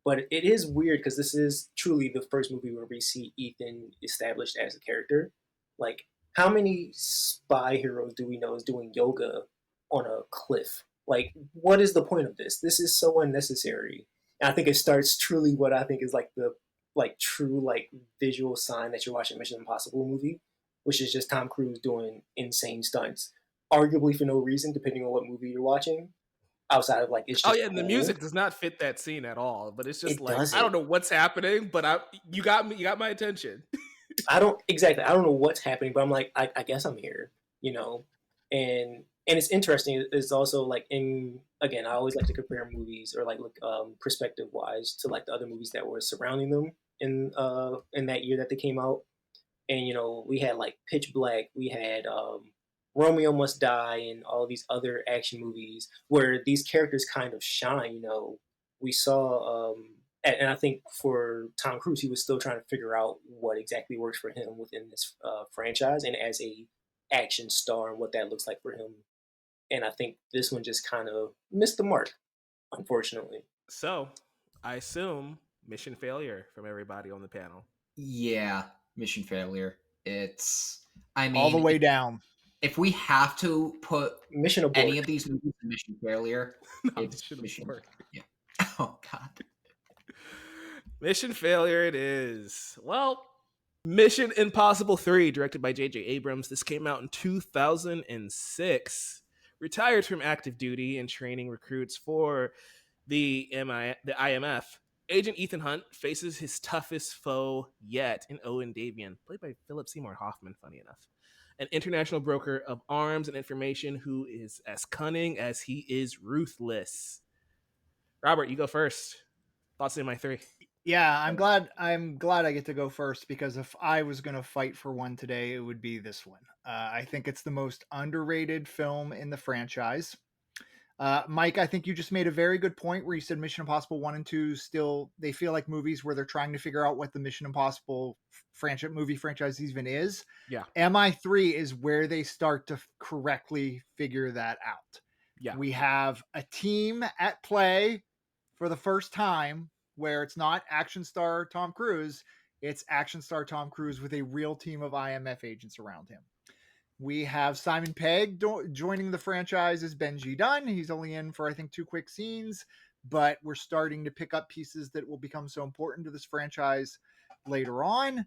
But it is weird because this is truly the first movie where we see Ethan established as a character. Like, how many spy heroes do we know is doing yoga on a cliff? Like, what is the point of this? This is so unnecessary. And I think it starts truly what I think is like the like true like visual sign that you're watching a Mission Impossible movie, which is just Tom Cruise doing insane stunts, arguably for no reason, depending on what movie you're watching. Outside of like it's Oh just yeah, and the cool. music does not fit that scene at all. But it's just It like I don't doesn't. know what's happening, but you got me. You got my attention. I don't exactly. I don't know what's happening, but I'm like, I guess I'm here, you know. And it's interesting. It's also like in again, I always like to compare movies or like look perspective wise to like the other movies that were surrounding them in that year that they came out. And we had like Pitch Black, we had Romeo Must Die, and all these other action movies where these characters kind of shine. We saw, and I think for Tom Cruise, he was still trying to figure out what exactly works for him within this franchise and as a action star and what that looks like for him. And I think this one just kind of missed the mark, unfortunately. So, I assume mission failure from everybody on the panel. yeah, mission failure. It's, I All the mean, way down. if we have to put Mission abort. any of these movies in mission failure, Not it's mission mission. abort. Yeah. Oh God. Mission failure it is. Well, Mission Impossible 3, directed by J.J. Abrams. This came out in 2006. Retired from active duty and training recruits for the IMF, Agent Ethan Hunt faces his toughest foe yet in Owen Davian, played by Philip Seymour Hoffman, funny enough. An international broker of arms and information who is as cunning as he is ruthless. Robert, you go first. Thoughts in my three. Yeah, I'm glad I get to go first because if I was going to fight for one today, it would be this one. I think it's the most underrated film in the franchise. Mike, I think you just made a very good point where you said Mission Impossible 1 and 2 still they feel like movies where they're trying to figure out what the Mission Impossible movie franchise even is. Yeah. MI3 is where they start to correctly figure that out. Yeah. We have a team at play for the first time where it's not action star Tom Cruise, it's action star Tom Cruise with a real team of IMF agents around him. We have Simon Pegg joining the franchise as Benji Dunn. He's only in for, I think, 2 quick scenes, but we're starting to pick up pieces that will become so important to this franchise later on.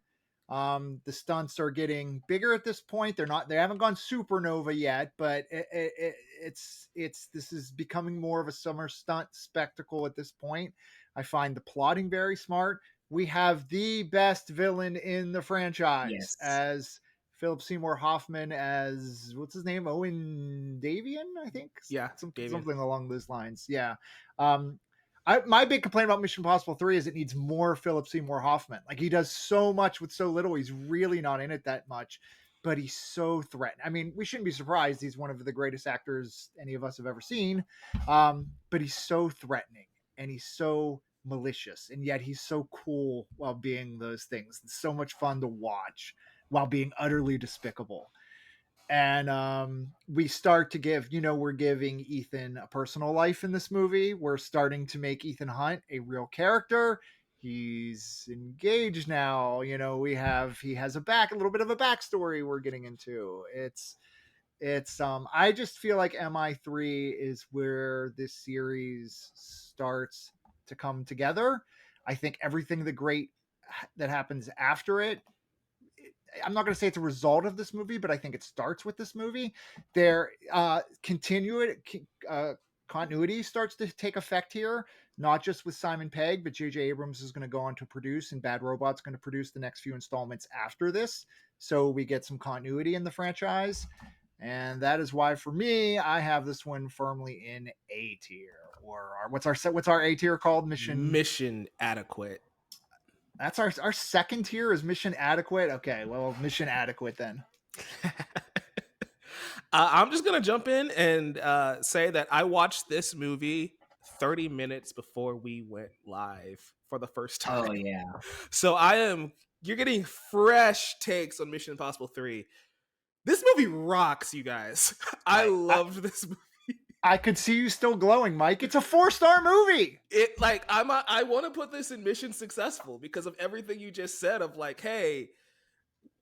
The stunts are getting bigger at this point. They haven't gone supernova yet, but this is becoming more of a summer stunt spectacle at this point. I find the plotting very smart. We have the best villain in the franchise as Philip Seymour Hoffman as what's his name? Owen Davian, I think. Yeah, something along those lines. Yeah. My big complaint about Mission Impossible 3 is it needs more Philip Seymour Hoffman. Like he does so much with so little. He's really not in it that much, but he's so threatening. I mean, we shouldn't be surprised. He's one of the greatest actors any of us have ever seen. But he's so threatening and he's so malicious, and yet he's so cool while being those things. It's so much fun to watch while being utterly despicable. And we start to give, we're giving Ethan a personal life in this movie. We're starting to make Ethan Hunt a real character. He's engaged now. He has a little bit of a backstory we're getting into. It's I just feel like MI3 is where this series starts to come together. I think everything that happens after it, I'm not going to say it's a result of this movie, but I think it starts with this movie. Their continuity starts to take effect here, not just with Simon Pegg, but J.J. Abrams is going to go on to produce, and Bad Robot's going to produce the next few installments after this. So we get some continuity in the franchise. And that is why, for me, I have this one firmly in A tier. Or what's our A tier called? Mission adequate. That's our second tier is mission adequate. Okay, well, mission adequate then. I'm just gonna jump in and say that I watched this movie 30 minutes before we went live for the first time. Oh yeah. So you're getting fresh takes on Mission Impossible 3. This movie rocks, you guys. I loved this movie. I could see you still glowing, Mike. It's a 4-star movie. I want to put this in mission successful because of everything you just said of like, hey,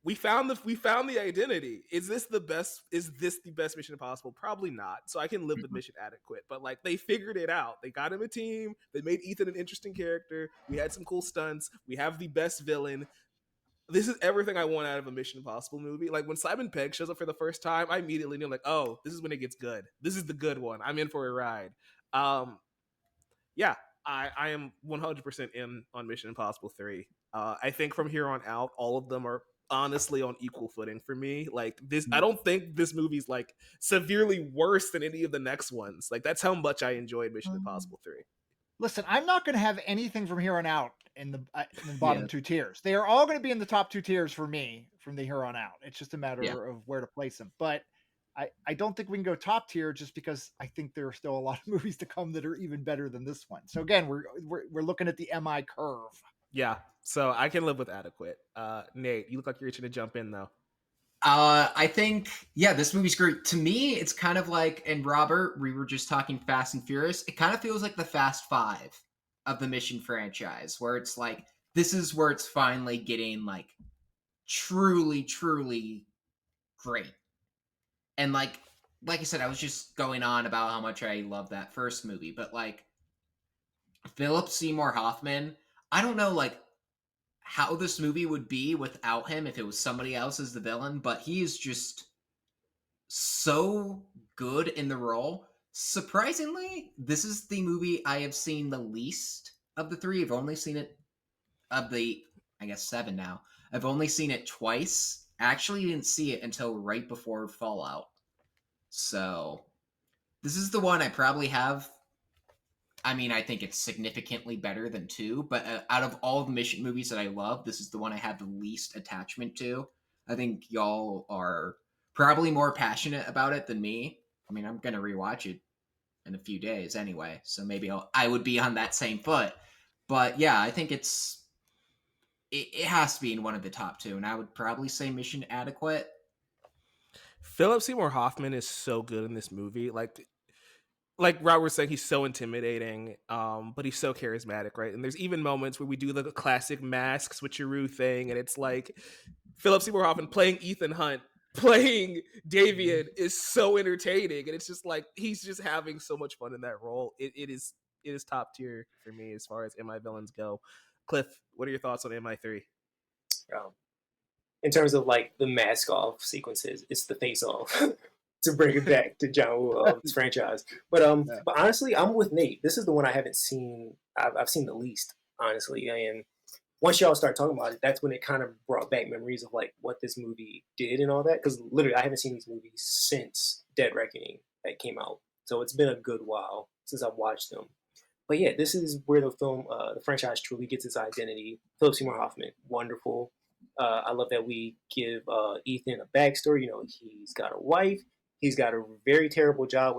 we found the identity. Is this the best Mission Impossible? Probably not. So I can live with mission adequate. But like they figured it out. They got him a team. They made Ethan an interesting character. We had some cool stunts. We have the best villain. This is everything I want out of a Mission Impossible movie. Like when Simon Pegg shows up for the first time, I immediately knew like, oh, this is when it gets good. This is the good one. I'm in for a ride. Yeah, I am 100% in on Mission Impossible 3. I think from here on out, all of them are honestly on equal footing for me. Like this, I don't think this movie's like severely worse than any of the next ones. Like that's how much I enjoyed Mission Impossible 3. Listen, I'm not going to have anything from here on out in the bottom two tiers. They are all going to be in the top 2 tiers for me from the here on out. It's just a matter of where to place them. But I don't think we can go top tier just because I think there are still a lot of movies to come that are even better than this one. So again, we're looking at the MI curve. Yeah, so I can live with adequate. Nate, you look like you're itching to jump in though. I think, this movie's great. To me, it's kind of like, and Robert, we were just talking Fast and Furious. It kind of feels like the Fast 5 of the Mission franchise, where it's like, this is where it's finally getting like truly, truly great. And like I said, I was just going on about how much I love that first movie, but like Philip Seymour Hoffman, I don't know like how this movie would be without him if it was somebody else as the villain, but he is just so good in the role. Surprisingly, this is the movie I have seen the least of the 3. I've only seen it of the, I guess, 7 now. I've only seen it twice. I actually didn't see it until right before Fallout. So, this is the one I probably have. I mean, I think it's significantly better than 2, but out of all the Mission movies that I love, this is the one I have the least attachment to. I think y'all are probably more passionate about it than me. I mean, I'm going to rewatch it in a few days anyway, so maybe I would be on that same foot. But yeah, I think it has to be in one of the top 2, and I would probably say Mission adequate. Philip Seymour Hoffman is so good in this movie. Like Robert was saying, he's so intimidating, but he's so charismatic, right? And there's even moments where we do the classic mask switcheroo thing, and it's like Philip Seymour Hoffman playing Ethan Hunt, playing Davian is so entertaining, and it's just like he's just having so much fun in that role. It is top tier for me as far as MI villains go. Cliff, what are your thoughts on MI3? In terms of like the mask off sequences, it's the face off. To bring it back to John Woo's franchise. But honestly, I'm with Nate. This is the one I haven't seen. I've seen the least, honestly. And once y'all start talking about it, that's when it kind of brought back memories of like what this movie did and all that. Because literally, I haven't seen these movies since Dead Reckoning that came out. So it's been a good while since I've watched them. But yeah, this is where the franchise truly gets its identity. Philip Seymour Hoffman, wonderful. I love that we give Ethan a backstory. You know, he's got a wife. He's got a very terrible job,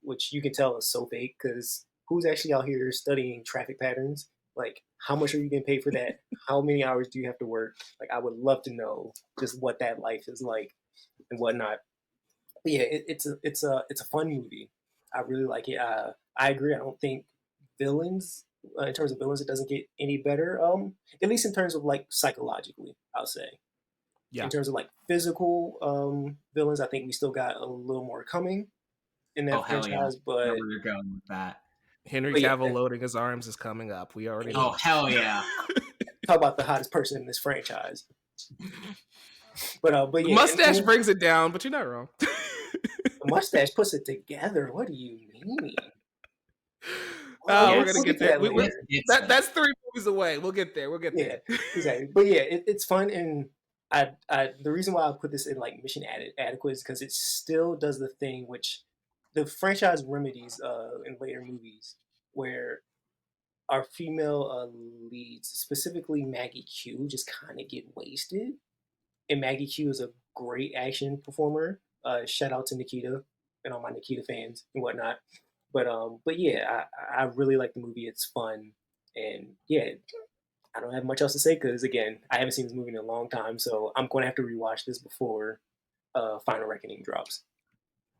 which you can tell is so fake, because who's actually out here studying traffic patterns? Like, how much are you getting paid for that? How many hours do you have to work? Like, I would love to know just what that life is like and whatnot. But yeah, it's a fun movie. I really like it. I agree. I don't think villains, in terms of villains, it doesn't get any better. At least in terms of like psychologically, I'll say. In Yeah. terms of like physical villains, I think we still got a little more coming in Oh that hell yeah! franchise. I know where you're going with that. Henry But yeah, Cavill loading his arms is coming up. We already Oh know. hell yeah! talk about the hottest person in this franchise. But The yeah, mustache brings it down, but you're not wrong. the mustache puts it together. What do you mean? Oh, we're We'll gonna get get to there. that later. That's 3 movies away. We'll get there. We'll get Yeah, there. exactly. But yeah, it's fun, and the reason why I put this in like mission adequate is because it still does the thing which the franchise remedies in later movies, where our female leads, specifically Maggie Q, just kind of get wasted. And Maggie Q is a great action performer. Shout out to Nikita and all my Nikita fans and whatnot. But yeah, I really like the movie. It's fun, and yeah, I don't have much else to say because again, I haven't seen this movie in a long time, so I'm going to have to rewatch this before Final Reckoning drops.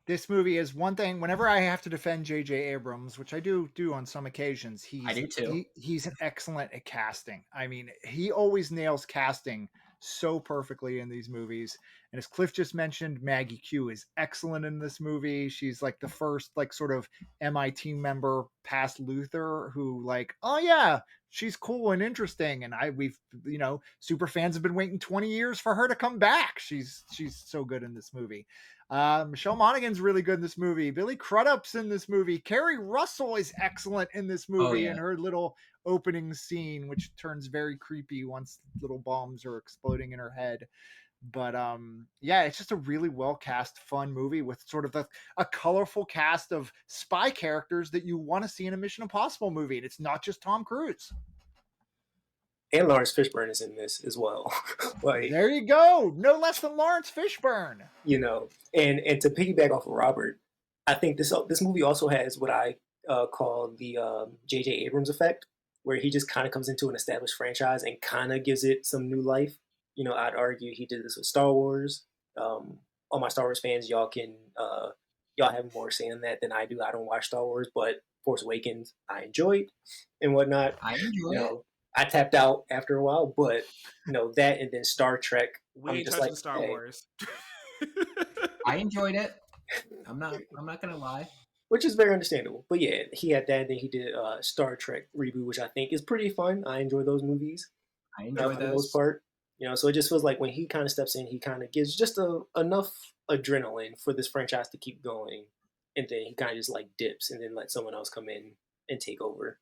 This movie is one thing. Whenever I have to defend J.J. Abrams, which I do on some occasions, I do too. he's excellent at casting. I mean, he always nails casting so perfectly in these movies. And as Cliff just mentioned, Maggie Q is excellent in this movie. She's like the first like sort of MIT member past Luther who like, oh yeah, she's cool and interesting. And we've super fans have been waiting 20 years for her to come back. She's so good in this movie. Michelle Monaghan's really good in this movie. Billy Crudup's in this movie. Carrie Russell is excellent in this movie in her little opening scene, which turns very creepy once little bombs are exploding in her head. But yeah, it's just a really well cast, fun movie with sort of a colorful cast of spy characters that you want to see in a Mission Impossible movie, and it's not just Tom Cruise. And Lawrence Fishburne is in this as well. Like, there you go, no less than Lawrence Fishburne. And to piggyback off of Robert, I think this movie also has what I call the J.J. Abrams effect, where he just kind of comes into an established franchise and kind of gives it some new life. I'd argue he did this with Star Wars. All my Star Wars fans, y'all have more say in that than I do. I don't watch Star Wars, but Force Awakens I enjoyed and whatnot. I enjoy it. I tapped out after a while, but that and then Star Trek. We I'm ain't just touching like Star Wars. I enjoyed it. I'm not gonna lie. Which is very understandable. But yeah, he had that, and then he did Star Trek reboot, which I think is pretty fun. I enjoy those movies. I enjoy For the most part. So it just feels like when he kind of steps in, he kind of gives just enough adrenaline for this franchise to keep going, and then he kind of just like dips and then let someone else come in and take over.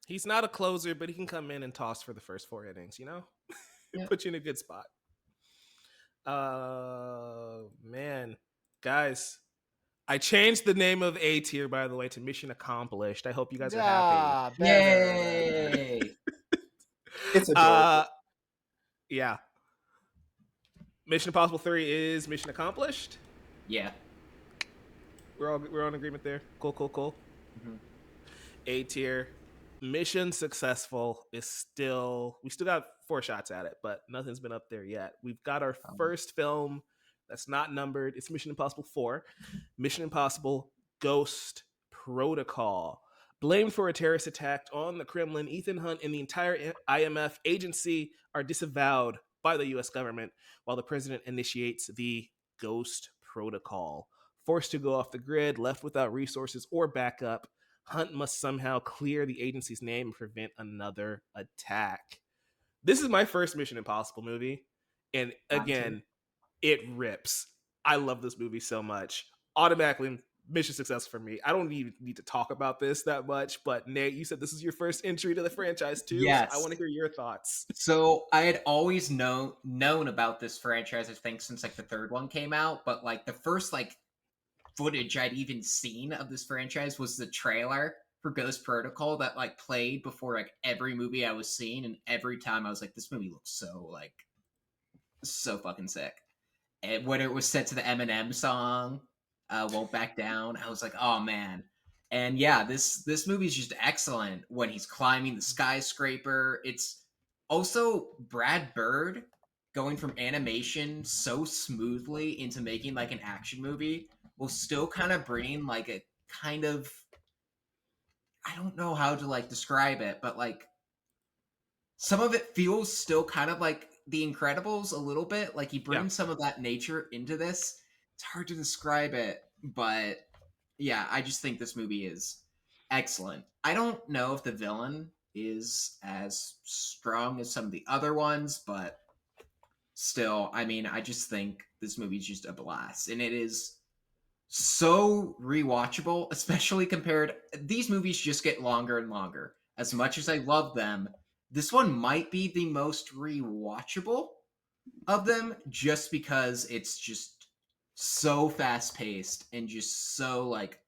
He's not a closer, but he can come in and toss for the first 4 innings, Yeah. Put you in a good spot. Man. Guys, I changed the name of A tier, by the way, to Mission Accomplished. I hope you guys are happy. Yay! It's adorable. Yeah. Mission Impossible 3 is mission accomplished. Yeah. We're on agreement there. Cool. Mm-hmm. A tier. Mission successful is still, we still got 4 shots at it, but nothing's been up there yet. We've got our first film that's not numbered. It's Mission Impossible 4. Mission Impossible Ghost Protocol. Blamed for a terrorist attack on the Kremlin, Ethan Hunt and the entire IMF agency are disavowed by the US government while the president initiates the Ghost Protocol. Forced to go off the grid, left without resources or backup, Hunt must somehow clear the agency's name and prevent another attack. This is my first Mission Impossible movie, and again, it rips. I love this movie so much. Automatically, mission success for me. I don't even need to talk about this that much, but Nate, you said this is your first entry to the franchise too. Yes. So I want to hear your thoughts. So I had always known about this franchise, I think, since like the 3rd one came out, but like the first like footage I'd even seen of this franchise was the trailer for Ghost Protocol that like played before like every movie I was seeing, and every time I was like, this movie looks so fucking sick. And when it was set to the Eminem song, Won't Back Down, I was like, oh man. And yeah, this movie is just excellent when he's climbing the skyscraper. It's also Brad Bird going from animation so smoothly into making like an action movie while still kind of bringing like a kind of, I don't know how to like describe it, but like some of it feels still kind of like The Incredibles a little bit. Like he brings some of that nature into this. It's hard to describe it, but yeah, I just think this movie is excellent. I don't know if the villain is as strong as some of the other ones, but still, I mean, I just think this movie's just a blast. And it is so rewatchable, especially compared. These movies just get longer and longer. As much as I love them, this one might be the most rewatchable of them, just because it's just so fast paced and just so like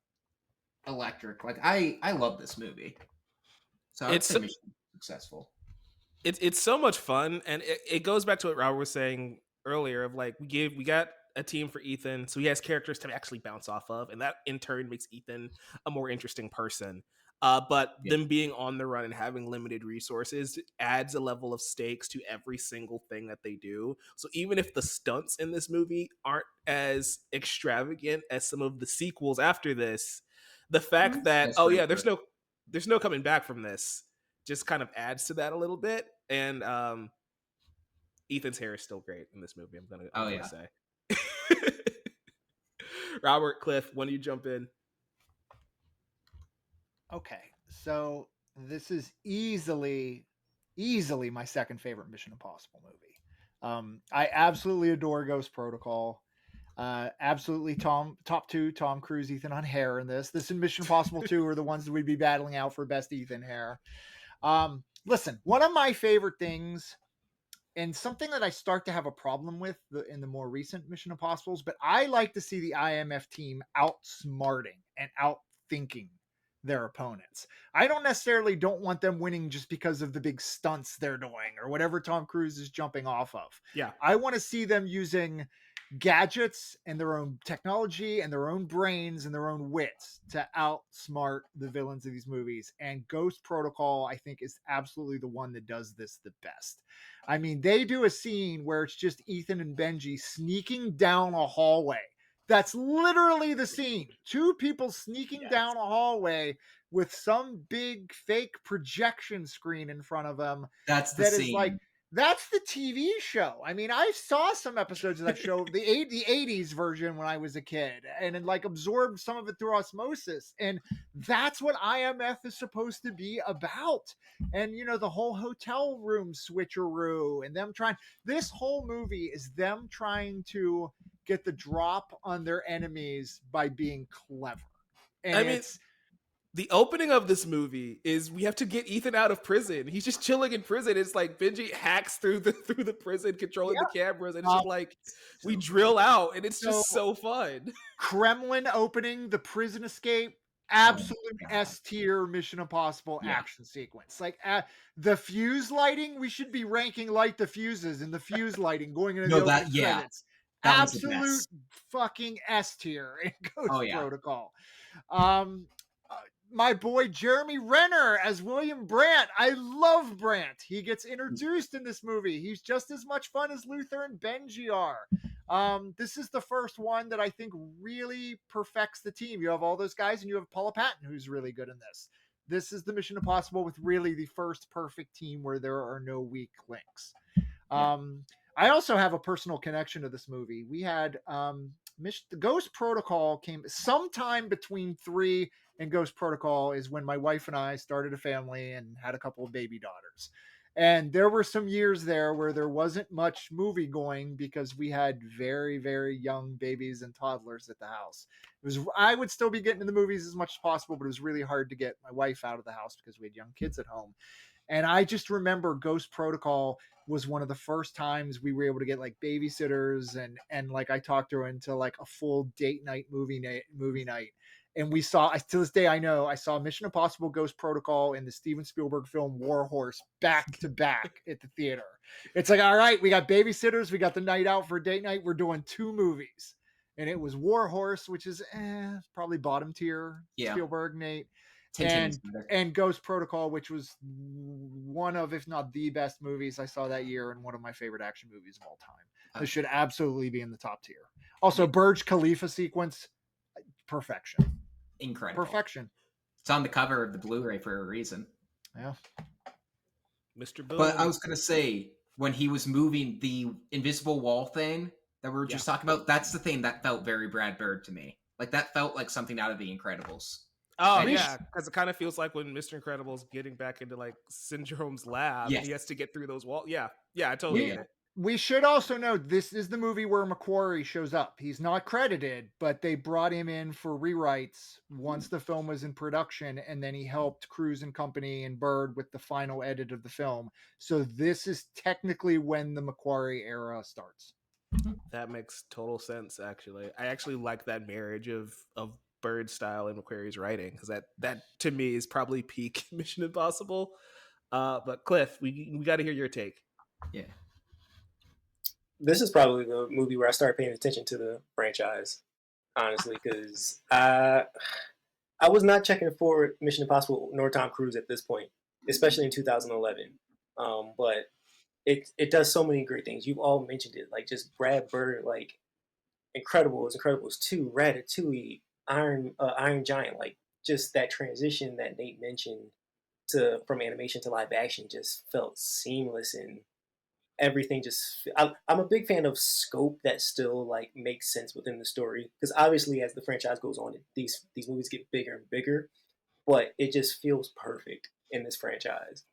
electric. Like I love this movie, so I would It's say so, Mission successful. it's so much fun, and it goes back to what Robert was saying earlier of like we got a team for Ethan, so he has characters to actually bounce off of, and that in turn makes Ethan a more interesting person. But Yeah. them being on the run and having limited resources adds a level of stakes to every single thing that they do. So even if the stunts in this movie aren't as extravagant as some of the sequels after this, the fact that That's pretty true. there's no coming back from this just kind of adds to that a little bit. And Ethan's hair is still great in this movie. I'm Oh gonna yeah. say. Robert, Cliff, when do you jump in? Okay, so this is easily my second favorite Mission Impossible movie. I absolutely adore Ghost Protocol. Absolutely, top two, Tom Cruise, Ethan on hair in this. This and Mission Impossible 2 are the ones that we'd be battling out for best Ethan hair. Listen, one of my favorite things, and something that I start to have a problem with in the more recent Mission Impossibles, but I like to see the IMF team outsmarting and outthinking their opponents. I don't want them winning just because of the big stunts they're doing or whatever Tom Cruise is jumping off of. Yeah. I want to see them using gadgets and their own technology and their own brains and their own wits to outsmart the villains of these movies. And Ghost Protocol, I think, is absolutely the one that does this the best. I mean, they do a scene where it's just Ethan and Benji sneaking down a hallway. That's literally the scene. Two people sneaking down a hallway with some big fake projection screen in front of them. That's the that scene. Is like, that's the TV show. I mean, I saw some episodes of that show, the 80s version when I was a kid, and like absorbed some of it through osmosis. And that's what IMF is supposed to be about. And, you know, the whole hotel room switcheroo and them trying, this whole movie is them trying to get the drop on their enemies by being clever. And I mean, the opening of this movie is we have to get Ethan out of prison. He's just chilling in prison. It's like Benji hacks through the prison, controlling the cameras, and it's just like we drill out, and it's just so fun. Kremlin opening, the prison escape, absolute S tier Mission Impossible action sequence. Like the fuse lighting, we should be ranking Light the Fuses and the fuse lighting going into the opening credits. That absolute fucking S tier in Ghost Protocol. My boy Jeremy Renner as William Brandt. I love Brandt. He gets introduced in this movie. He's just as much fun as Luther and Benji are. This is the first one that I think really perfects the team. You have all those guys, and you have Paula Patton, who's really good in this. This is the Mission Impossible with really the first perfect team where there are no weak links. I also have a personal connection to this movie. We had the Ghost Protocol came sometime between 3 and Ghost Protocol is when my wife and I started a family and had a couple of baby daughters. And there were some years there where there wasn't much movie going because we had very, very young babies and toddlers at the house. I would still be getting to the movies as much as possible, but it was really hard to get my wife out of the house because we had young kids at home. And I just remember Ghost Protocol was one of the first times we were able to get like babysitters and like I talked her into like a full date night movie night. And we saw, to this day, I saw Mission Impossible Ghost Protocol and the Steven Spielberg film War Horse back to back at the theater. It's like, all right, we got babysitters. We got the night out for date night. We're doing 2 movies. And it was War Horse, which is probably bottom tier Spielberg, Nate. Tintin's better. and Ghost Protocol, which was one of, if not the best movies I saw that year, and one of my favorite action movies of all time. This should absolutely be in the top tier. Also, Burj Khalifa sequence, perfection. Incredible. Perfection. It's on the cover of the Blu-ray for a reason. Yeah. Mr. Boom. But I was gonna say, when he was moving the invisible wall thing that we were just talking about, that's the thing that felt very Brad Bird to me. Like, that felt like something out of The Incredibles. Oh And yeah, because it kind of feels like when Mr. Incredible's getting back into like Syndrome's lab, Yes. he has to get through those walls. Yeah, I totally get it. We should also note this is the movie where Macquarie shows up. He's not credited, but they brought him in for rewrites once the film was in production, and then he helped Cruise and Company and Bird with the final edit of the film. So this is technically when the Macquarie era starts. That makes total sense. Actually, I actually like that marriage of Bird style and Macquarie's writing, because that to me is probably peak Mission Impossible. But Cliff, we got to hear your take. Yeah. This is probably the movie where I started paying attention to the franchise, honestly, because I was not checking for Mission Impossible nor Tom Cruise at this point, especially in 2011. But it does so many great things. You've all mentioned it, like just Brad Bird, like Incredibles 2, Ratatouille, Iron Giant, like just that transition that Nate mentioned from animation to live action just felt seamless, and everything just I'm a big fan of scope that still like makes sense within the story, because obviously as the franchise goes on, these movies get bigger and bigger, but it just feels perfect in this franchise.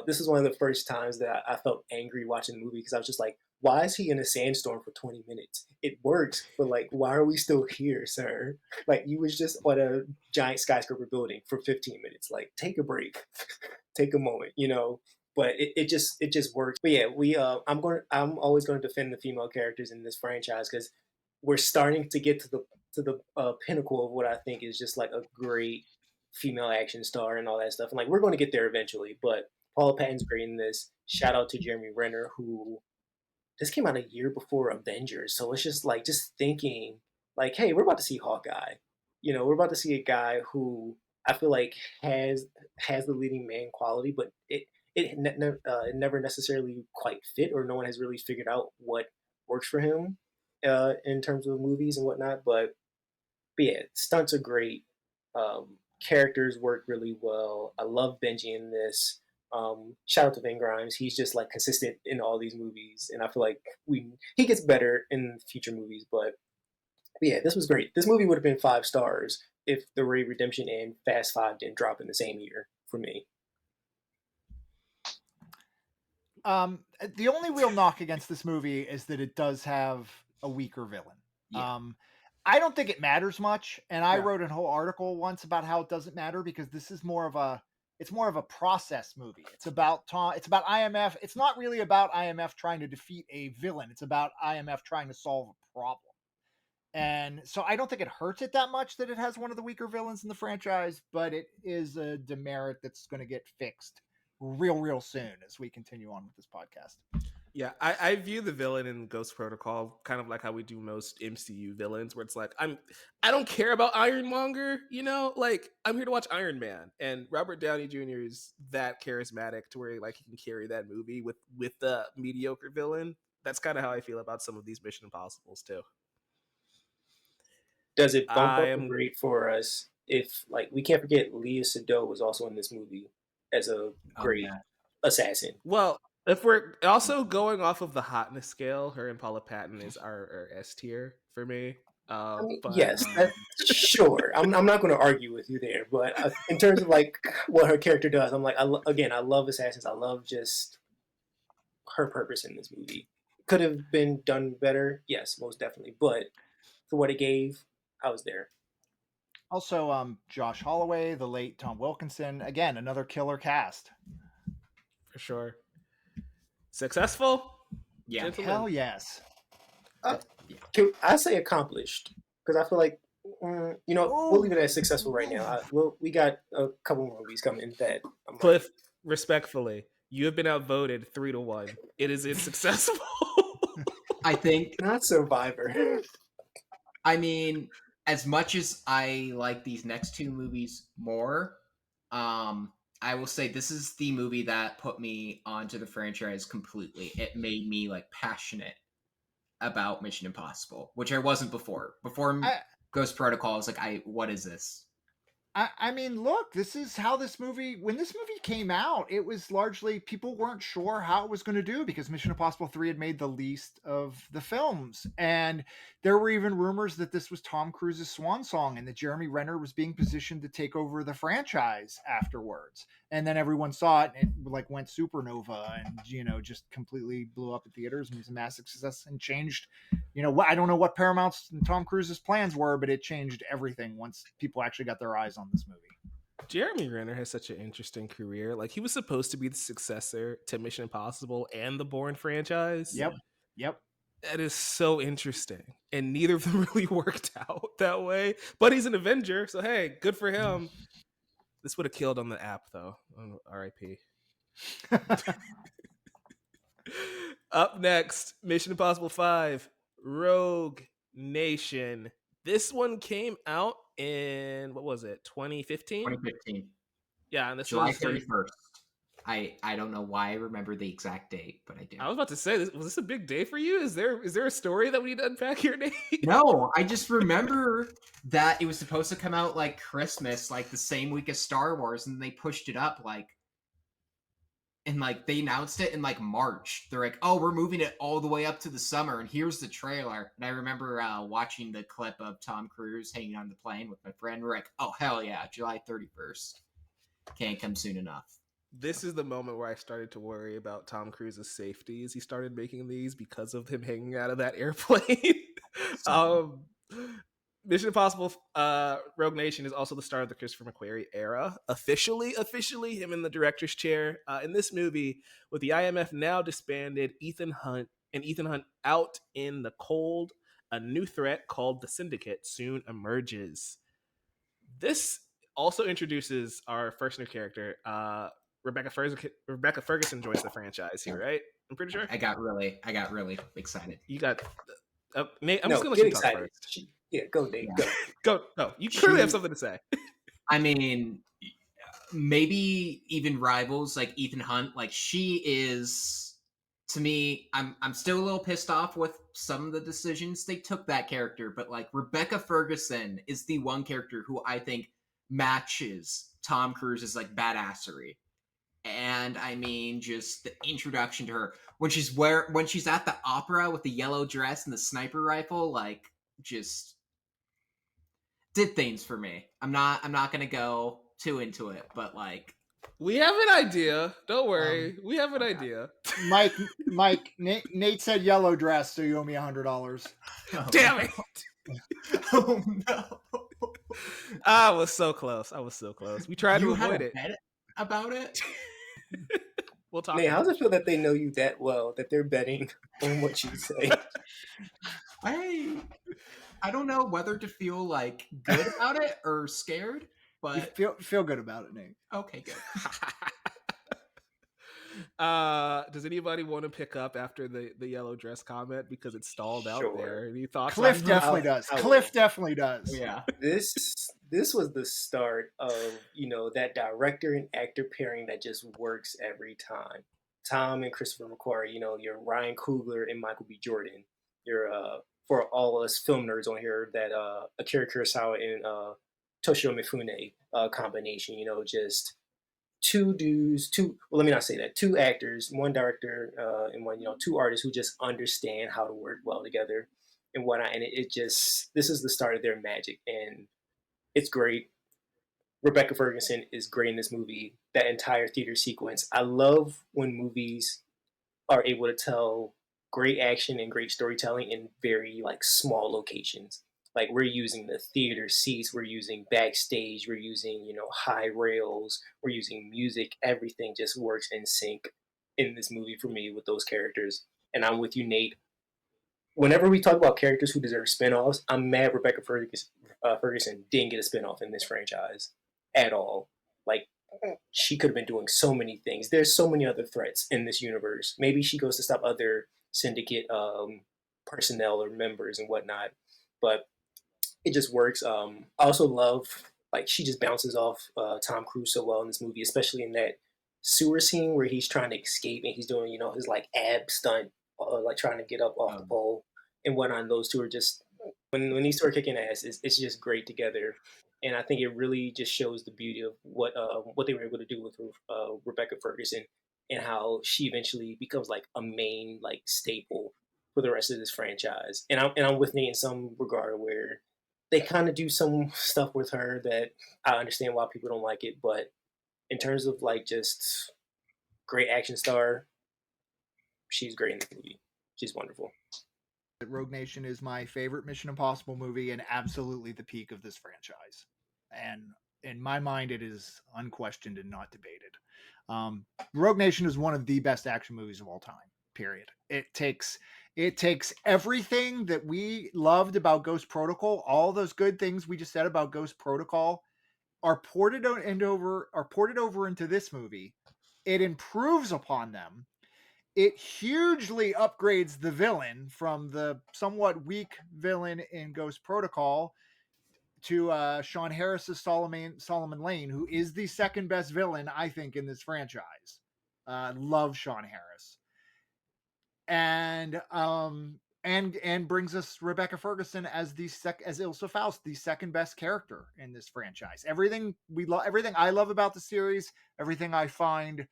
This is one of the first times that I felt angry watching the movie, because I was just like, why is he in a sandstorm for 20 minutes? It works, but like, why are we still here, sir? Like, you was just on a giant skyscraper building for 15 minutes. Like, take a break, take a moment, But it just works. But yeah, I'm always going to defend the female characters in this franchise, because we're starting to get to the pinnacle of what I think is just like a great female action star and all that stuff. And like, we're going to get there eventually. But Paula Patton's great in this. Shout out to Jeremy Renner, who this came out a year before Avengers, so it's just like thinking like, hey, we're about to see Hawkeye. We're about to see a guy who I feel like has the leading man quality, but it never necessarily quite fit, or no one has really figured out what works for him in terms of movies and whatnot. But yeah, stunts are great. Characters work really well. I love Benji in this. Shout out to Vin Grimes. He's just like consistent in all these movies, and I feel like he gets better in future movies. But yeah, this was great. This movie would have been 5 stars if The Raid Redemption and Fast Five didn't drop in the same year for me. The only real knock against this movie is that it does have a weaker villain. Yeah. I don't think it matters much, and I wrote a whole article once about how it doesn't matter, because this is more of a process movie. It's about IMF. It's not really about IMF trying to defeat a villain. It's about IMF trying to solve a problem. And so I don't think it hurts it that much that it has one of the weaker villains in the franchise, but it is a demerit that's going to get fixed real soon as we continue on with this podcast. Yeah, I view the villain in Ghost Protocol kind of like how we do most MCU villains, where it's like, I don't care about Ironmonger, like I'm here to watch Iron Man, and Robert Downey Jr. is that charismatic to where like he can carry that movie with the mediocre villain. That's kind of how I feel about some of these Mission Impossibles too. Does it bump up the grade for us if, like, we can't forget Léa Seydoux was also in this movie as a great assassin? Well, if we're also going off of the hotness scale, her and Paula Patton is our S tier for me. But, yes, sure. I'm not going to argue with you there, but in terms of like what her character does, I'm like, I love assassins. I love just her purpose in this movie. Could have been done better, yes, most definitely. But for what it gave, I was there. Also, Josh Holloway, the late Tom Wilkinson, again, another killer cast. For sure. Successful? Yeah. Gentlemen. Hell yes. I say accomplished, because I feel like, we'll leave it as successful right now. We got a couple more movies coming that Cliff, respectfully, you have been outvoted 3-1. It is successful. I think not Survivor. I mean, as much as I like these next 2 movies more, I will say this is the movie that put me onto the franchise completely. It made me like passionate about Mission Impossible, which I wasn't before. Before I, Ghost Protocol, I was like, what is this? I mean, look, this is how this movie, when this movie came out, it was largely people weren't sure how it was going to do because Mission Impossible 3 had made the least of the films. And there were even rumors that this was Tom Cruise's swan song and that Jeremy Renner was being positioned to take over the franchise afterwards. And then everyone saw it and it like went supernova and, just completely blew up at theaters and was a massive success and changed, I don't know what Paramount's and Tom Cruise's plans were, but it changed everything once people actually got their eyes on this movie. Jeremy Renner has such an interesting career. Like, he was supposed to be the successor to Mission Impossible and the Bourne franchise. Yep. That is so interesting. And neither of them really worked out that way. But he's an Avenger, so hey, good for him. This would have killed on the app, though. RIP. Up next, Mission Impossible 5, Rogue Nation. This one came out in, what was it, 2015? 2015. Yeah, and this July was 31st. I don't know why I remember the exact date, but I do. I was about to say, was this a big day for you? Is there a story that we need to unpack here, Nate? No, I just remember that it was supposed to come out like Christmas, like the same week as Star Wars, and they pushed it up and they announced it in like March. They're like, oh, we're moving it all the way up to the summer, and here's the trailer. And I remember watching the clip of Tom Cruise hanging on the plane with my friend. We're like, oh, hell yeah, July 31st. Can't come soon enough. This is the moment where I started to worry about Tom Cruise's safety as he started making these because of him hanging out of that airplane. Mission Impossible Rogue Nation is also the start of the Christopher McQuarrie era. Officially him in the director's chair. In this movie, with the IMF now disbanded, Ethan Hunt out in the cold, a new threat called the Syndicate soon emerges. This also introduces our first new character, Rebecca Ferguson joins the franchise here, right? I'm pretty sure. I got really excited. You got Nate. I'm No, just gonna get let you talk excited. first. Go, Nate. Yeah. Go. Go. No, you clearly have something to say. I mean, maybe even rivals like Ethan Hunt. Like, she is, to me, I'm still a little pissed off with some of the decisions they took that character, but like Rebecca Ferguson is the one character who I think matches Tom Cruise's like badassery. And I mean, just the introduction to her when she's at the opera with the yellow dress and the sniper rifle, like, just did things for me. I'm not gonna go too into it, but like, we have an idea. Don't worry, we have an idea. Mike, Nate said yellow dress, so you owe me $100. oh, Damn it! Oh no! I was so close. We tried to avoid it. Bet about it. We'll talk. Nate, how does it feel that they know you that well that they're betting on what you say? I don't know whether to feel like good about it or scared, but you feel good about it, Nate. Okay, good. Does anybody want to pick up after the yellow dress comment because it's stalled out there? Any thoughts? Cliff definitely does. Cliff definitely does. Yeah. This was the start of, that director and actor pairing that just works every time. Tom and Christopher McQuarrie, your Ryan Coogler and Michael B. Jordan. Your for all us film nerds on here, that Akira Kurosawa and Toshio Mifune combination, just two actors, one director, and one, two artists who just understand how to work well together and whatnot. And this is the start of their magic, and it's great. Rebecca Ferguson is great in this movie. That entire theater sequence. I love when movies are able to tell great action and great storytelling in very small locations. Like, we're using the theater seats, we're using backstage, we're using, high rails, we're using music. Everything just works in sync in this movie for me with those characters. And I'm with you, Nate. Whenever we talk about characters who deserve spinoffs, I'm mad Rebecca Ferguson didn't get a spinoff in this franchise at all. Like, she could have been doing so many things. There's so many other threats in this universe. Maybe she goes to stop other syndicate personnel or members and whatnot. But it just works. I also love like she just bounces off Tom Cruise so well in this movie, especially in that sewer scene where he's trying to escape and he's doing his like ab stunt, like trying to get up off the Um, pole and whatnot. And those two are just when these two are kicking ass, it's just great together. And I think it really just shows the beauty of what they were able to do with Rebecca Ferguson and how she eventually becomes like a main like staple for the rest of this franchise. And I'm with Nate in some regard where they kind of do some stuff with her that I understand why people don't like it, but in terms of like just great action star, she's great in the movie. She's wonderful. Rogue Nation is my favorite Mission Impossible movie and absolutely the peak of this franchise. And in my mind, it is unquestioned and not debated. Rogue Nation is one of the best action movies of all time. Period. It takes everything that we loved about Ghost Protocol, all those good things we just said about Ghost Protocol, are ported over into this movie. It improves upon them. It hugely upgrades the villain from the somewhat weak villain in Ghost Protocol to Sean Harris's Solomon Lane, who is the second best villain, I think, in this franchise. Love Sean Harris. And brings us Rebecca Ferguson as as Ilsa Faust, the second best character in this franchise. Everything I love about the series, everything I find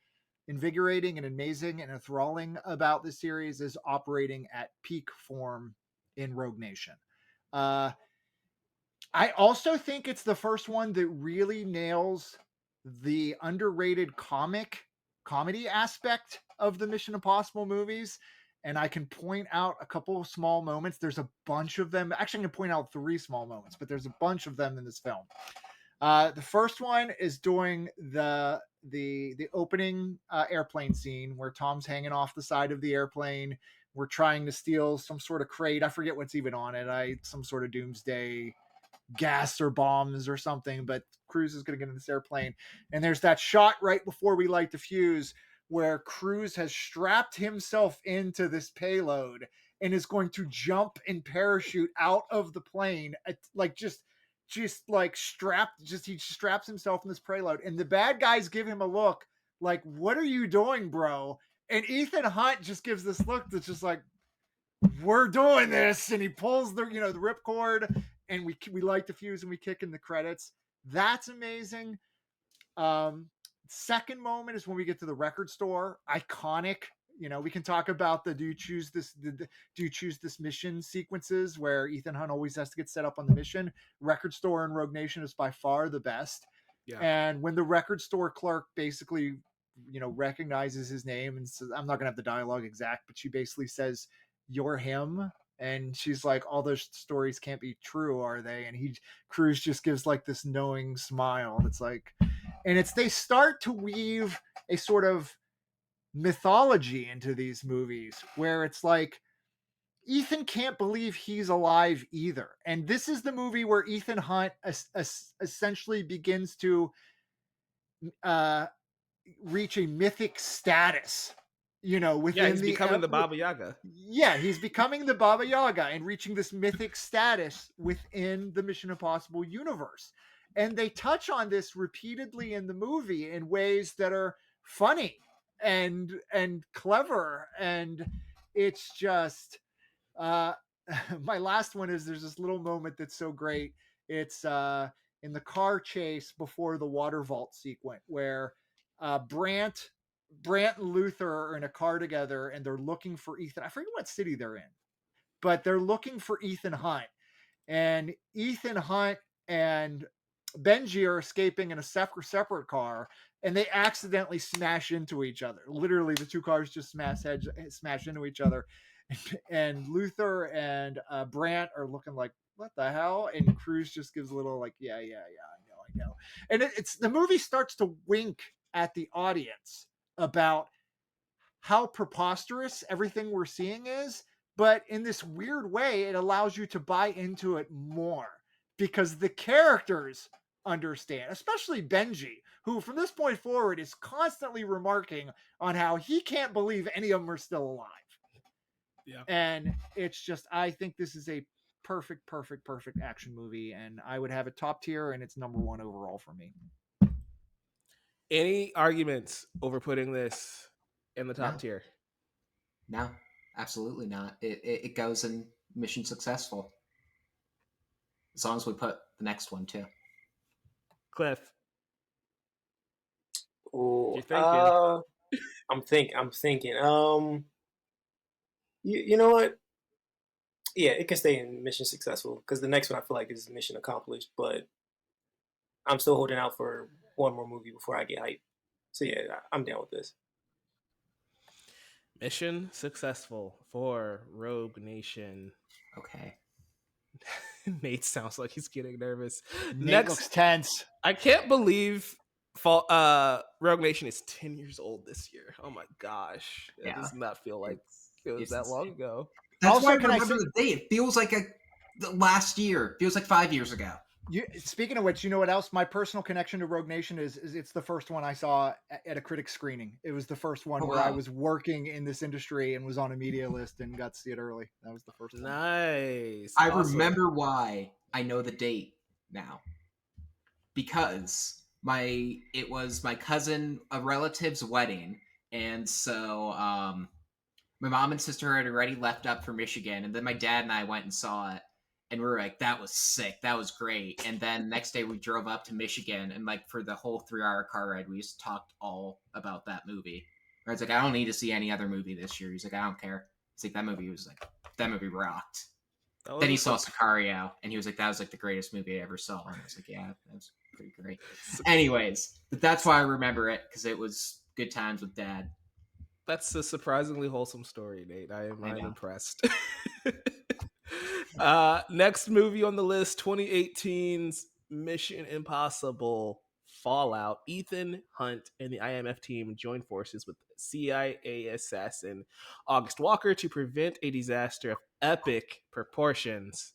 invigorating and amazing and enthralling about the series is operating at peak form in Rogue Nation. I also think it's the first one that really nails the underrated comedy aspect of the Mission Impossible movies. And I can point out a couple of small moments. There's a bunch of them. Actually, I can point out 3 small moments, but there's a bunch of them in this film. The first one is during the opening airplane scene where Tom's hanging off the side of the airplane. We're trying to steal some sort of crate. I forget what's even on it. Some sort of doomsday gas or bombs or something, but Cruise is going to get in this airplane. And there's that shot right before we light the fuse where Cruise has strapped himself into this payload and is going to jump and parachute out of the plane, he straps himself in this payload, and the bad guys give him a look like, "What are you doing, bro?" And Ethan Hunt just gives this look that's just like, "We're doing this," and he pulls the ripcord, and we light the fuse and we kick in the credits. That's amazing. Second moment is when we get to the record store. Iconic. We can talk about the do you choose this mission sequences where Ethan Hunt always has to get set up on the mission. Record store in Rogue Nation is by far the best. Yeah. And when the record store clerk basically, recognizes his name and says, I'm not gonna have the dialogue exact, but she basically says, "You're him." And she's like, "All those stories can't be true, are they?" And Cruise just gives like this knowing smile. It's like, and they start to weave a sort of mythology into these movies where it's like Ethan can't believe he's alive either. And this is the movie where Ethan Hunt essentially begins to reach a mythic status, within he's becoming the Baba Yaga. Yeah, he's becoming the Baba Yaga and reaching this mythic status within the Mission Impossible universe. And they touch on this repeatedly in the movie in ways that are funny and clever. And it's just my last one is there's this little moment that's so great. It's in the car chase before the water vault sequence where Brandt and Luther are in a car together and they're looking for Ethan. I forget what city they're in, but they're looking for Ethan Hunt. And Ethan Hunt and Benji are escaping in a separate car, and they accidentally smash into each other. Literally, the two cars just smash into each other. And Luther and Brandt are looking like, what the hell? And Cruise just gives a little like, yeah, I know. And it's the movie starts to wink at the audience about how preposterous everything we're seeing is, but in this weird way, it allows you to buy into it more because the characters understand, especially Benji, who from this point forward is constantly remarking on how he can't believe any of them are still alive. Yeah. And it's just, I think this is a perfect action movie, and I would have it top tier, and it's number one overall for me. Any arguments over putting this in the top No. tier? No, absolutely not. It goes in mission successful. As long as we put the next one too. Cliff, Oh, you're thinking. I'm thinking. You know what? Yeah, it can stay in mission successful because the next one I feel like is mission accomplished. But I'm still holding out for one more movie before I get hyped. So yeah, I'm down with this. Mission successful for Rogue Nation. Okay. Nate sounds like he's getting nervous. Nate looks tense. I can't believe Rogue Nation is 10 years old this year. Oh my gosh. It does not feel like it was that long ago. That's Also, why I can I remember say- the day. It feels like the last year. It feels like 5 years ago. Speaking of which, you know what else? My personal connection to Rogue Nation is it's the first one I saw at a critic screening. It was the first one where I was working in this industry and was on a media list and got to see it early. That was the first one. Nice. I Awesome. remember why I know the date now. Because it was my cousin, a relative's wedding, and so my mom and sister had already left up for Michigan, and then my dad and I went and saw it, and we were like, that was sick, that was great. And then next day we drove up to Michigan, and like for the whole 3-hour car ride, we just talked all about that movie. I was like, I don't need to see any other movie this year. He's like, I don't care. He's like, that movie rocked. Then he saw Sicario, and he was like, that was like the greatest movie I ever saw. And I was like, yeah, that was pretty great. Anyways, but that's why I remember it, because it was good times with Dad. That's a surprisingly wholesome story, Nate. I'm impressed. Next movie on the list, 2018's Mission Impossible Fallout. Ethan Hunt and the IMF team join forces with CIA assassin August Walker to prevent a disaster of epic proportions.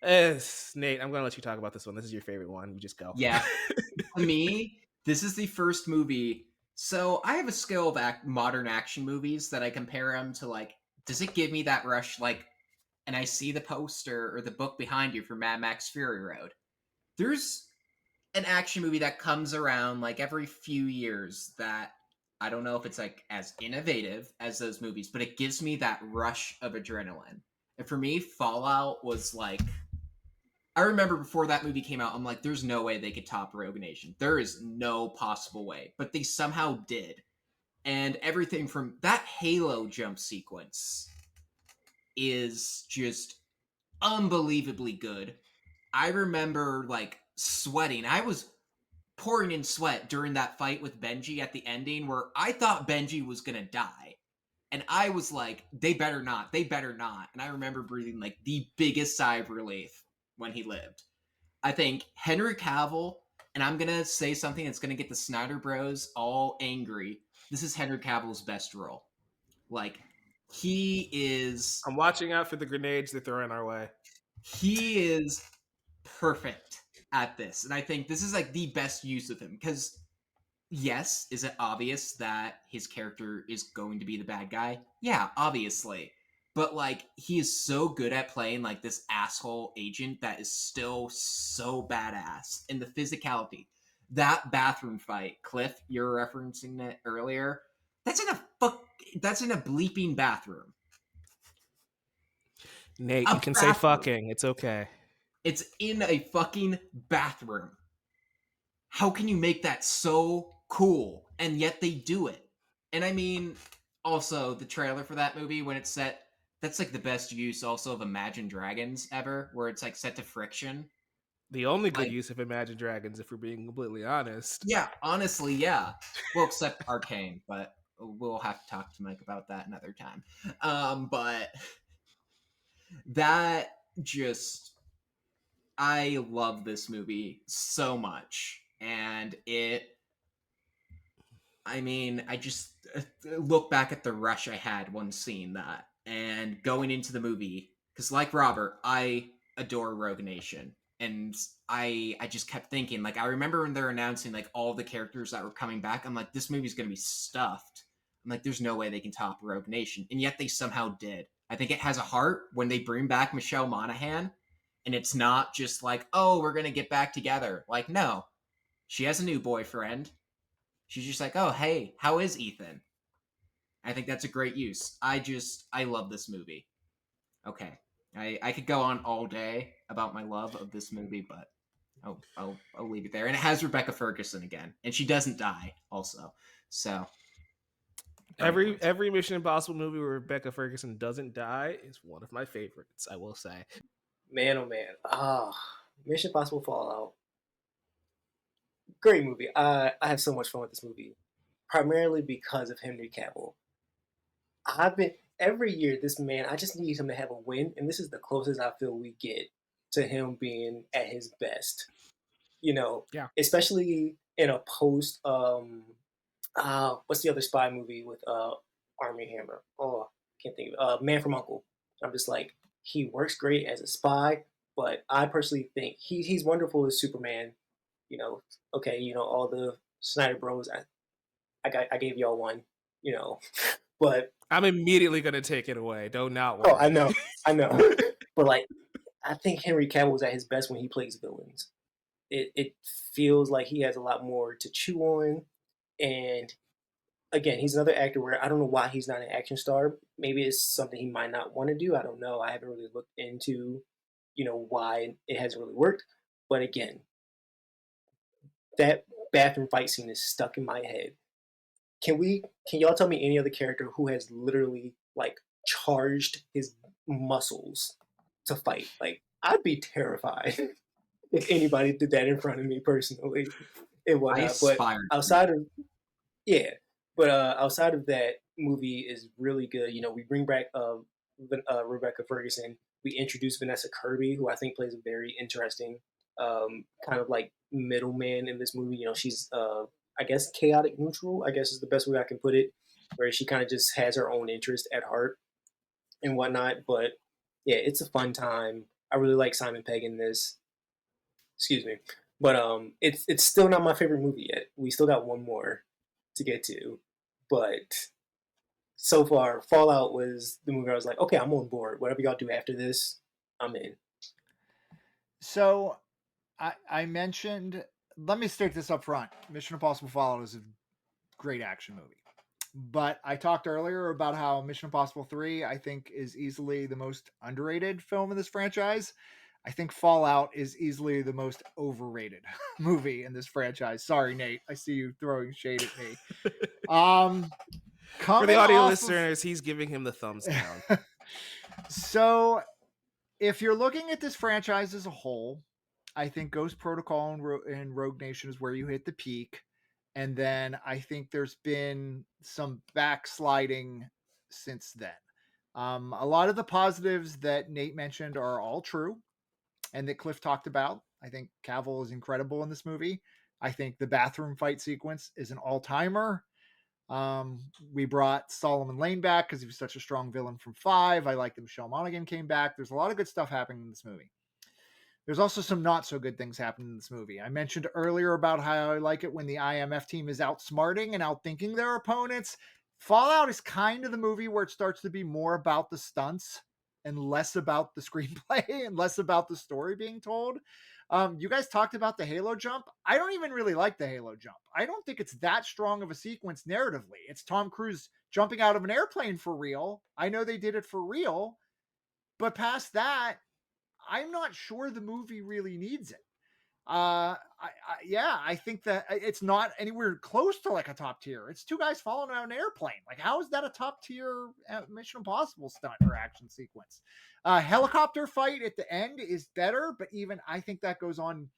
Nate, I'm going to let you talk about this one. This is your favorite one. You just go. Yeah. To me, this is the first movie. So I have a scale of modern action movies that I compare them to, like, does it give me that rush, like, and I see the poster or the book behind you for Mad Max Fury Road. There's an action movie that comes around like every few years that I don't know if it's like as innovative as those movies, but it gives me that rush of adrenaline. And for me, Fallout was like, I remember before that movie came out, I'm like, there's no way they could top Rogue Nation. There is no possible way. But they somehow did. And everything from that Halo jump sequence is just unbelievably good. I remember like sweating. I was pouring in sweat during that fight with Benji at the ending where I thought Benji was gonna die. And I was like, they better not. And I remember breathing like the biggest sigh of relief when he lived. I think Henry Cavill, and I'm gonna say something that's gonna get the Snyder Bros all angry. This is Henry Cavill's best role. Like, he is... I'm watching out for the grenades they're throwing our way. He is perfect at this. And I think this is like the best use of him. Because, yes, is it obvious that his character is going to be the bad guy? Yeah, obviously. But, like, he is so good at playing, like, this asshole agent that is still so badass. And the physicality. That bathroom fight, Cliff, you're referencing it earlier. That's in a bleeping bathroom. Nate, you can say fucking. It's okay. It's in a fucking bathroom. How can you make that so cool? And yet they do it. And I mean, also, the trailer for that movie, when it's set, that's like the best use also of Imagine Dragons ever, where it's like set to friction. The only good use of Imagine Dragons, if we're being completely honest. Yeah, honestly, yeah. Well, except Arcane, but we'll have to talk to Mike about that another time. But that just... I love this movie so much. And I just look back at the rush I had when seeing that and going into the movie. Because like Robert, I adore Rogue Nation. And I just kept thinking, like, I remember when they're announcing, like, all the characters that were coming back, I'm like, this movie's going to be stuffed. I'm like, there's no way they can top Rogue Nation. And yet they somehow did. I think it has a heart when they bring back Michelle Monaghan, and it's not just like, oh, we're gonna get back together. Like, no, she has a new boyfriend. She's just like, oh, hey, how is Ethan? I think that's a great use. I love this movie. Okay, I could go on all day about my love of this movie, but I'll leave it there. And it has Rebecca Ferguson again, and she doesn't die also. So Every Mission Impossible movie where Rebecca Ferguson doesn't die is one of my favorites, I will say. Man, oh man. Mission Impossible Fallout. Great movie. I have so much fun with this movie, primarily because of Henry Cavill. I've been every year. This man, I just need him to have a win, and this is the closest I feel we get to him being at his best. You know, Yeah. especially in a post. What's the other spy movie with Army Hammer? Oh, can't think of Man from Uncle. I'm just like he works great as a spy, but I personally think he's wonderful as Superman. You know, okay, all the Snyder Bros. I gave y'all one. You know, but I'm immediately gonna take it away. Don't not oh, worry. I know, but like I think Henry Cavill is at his best when he plays villains. It feels like he has a lot more to chew on, and again, he's another actor where I don't know why he's not an action star. Maybe it's something he might not want to do. I don't know. I haven't really looked into, why it hasn't really worked. But again, that bathroom fight scene is stuck in my head. Can y'all tell me any other character who has literally like charged his muscles to fight? Like I'd be terrified if anybody did that in front of me personally and I whatnot. But aspire. outside of yeah, but outside of that, movie is really good. We bring back Rebecca Ferguson. We introduce Vanessa Kirby, who I think plays a very interesting kind of like middleman in this movie. She's I guess chaotic neutral. I guess is the best way I can put it, where she kind of just has her own interest at heart and whatnot. But yeah, it's a fun time. I really like Simon Pegg in this. Excuse me, but it's still not my favorite movie yet. We still got one more to get to, but so far, Fallout was the movie I was like, okay, I'm on board. Whatever y'all do after this, I'm in. So I mentioned, let me stick this up front. Mission Impossible Fallout is a great action movie. But I talked earlier about how Mission Impossible 3, I think, is easily the most underrated film in this franchise. I think Fallout is easily the most overrated movie in this franchise. Sorry, Nate. I see you throwing shade at me. For the audio listeners, he's giving him the thumbs down. So, if you're looking at this franchise as a whole, I think Ghost Protocol and Rogue Nation is where you hit the peak. And then I think there's been some backsliding since then. A lot of the positives that Nate mentioned are all true and that Cliff talked about. I think Cavill is incredible in this movie. I think the bathroom fight sequence is an all-timer. We brought Solomon Lane back because he was such a strong villain from 5. I like that Michelle Monaghan came back. There's a lot of good stuff happening in this movie. There's also some not so good things happening in this movie. I mentioned earlier about how I like it when the IMF team is outsmarting and outthinking their opponents. Fallout is kind of the movie where it starts to be more about the stunts and less about the screenplay and less about the story being told. You guys talked about the Halo jump. I don't even really like the Halo jump. I don't think it's that strong of a sequence narratively. It's Tom Cruise jumping out of an airplane for real. I know they did it for real, but past that, I'm not sure the movie really needs it. I think that it's not anywhere close to like a top tier. It's two guys falling out of an airplane. Like, how is that a top tier Mission Impossible stunt or action sequence? Helicopter fight at the end is better, but even I think that goes on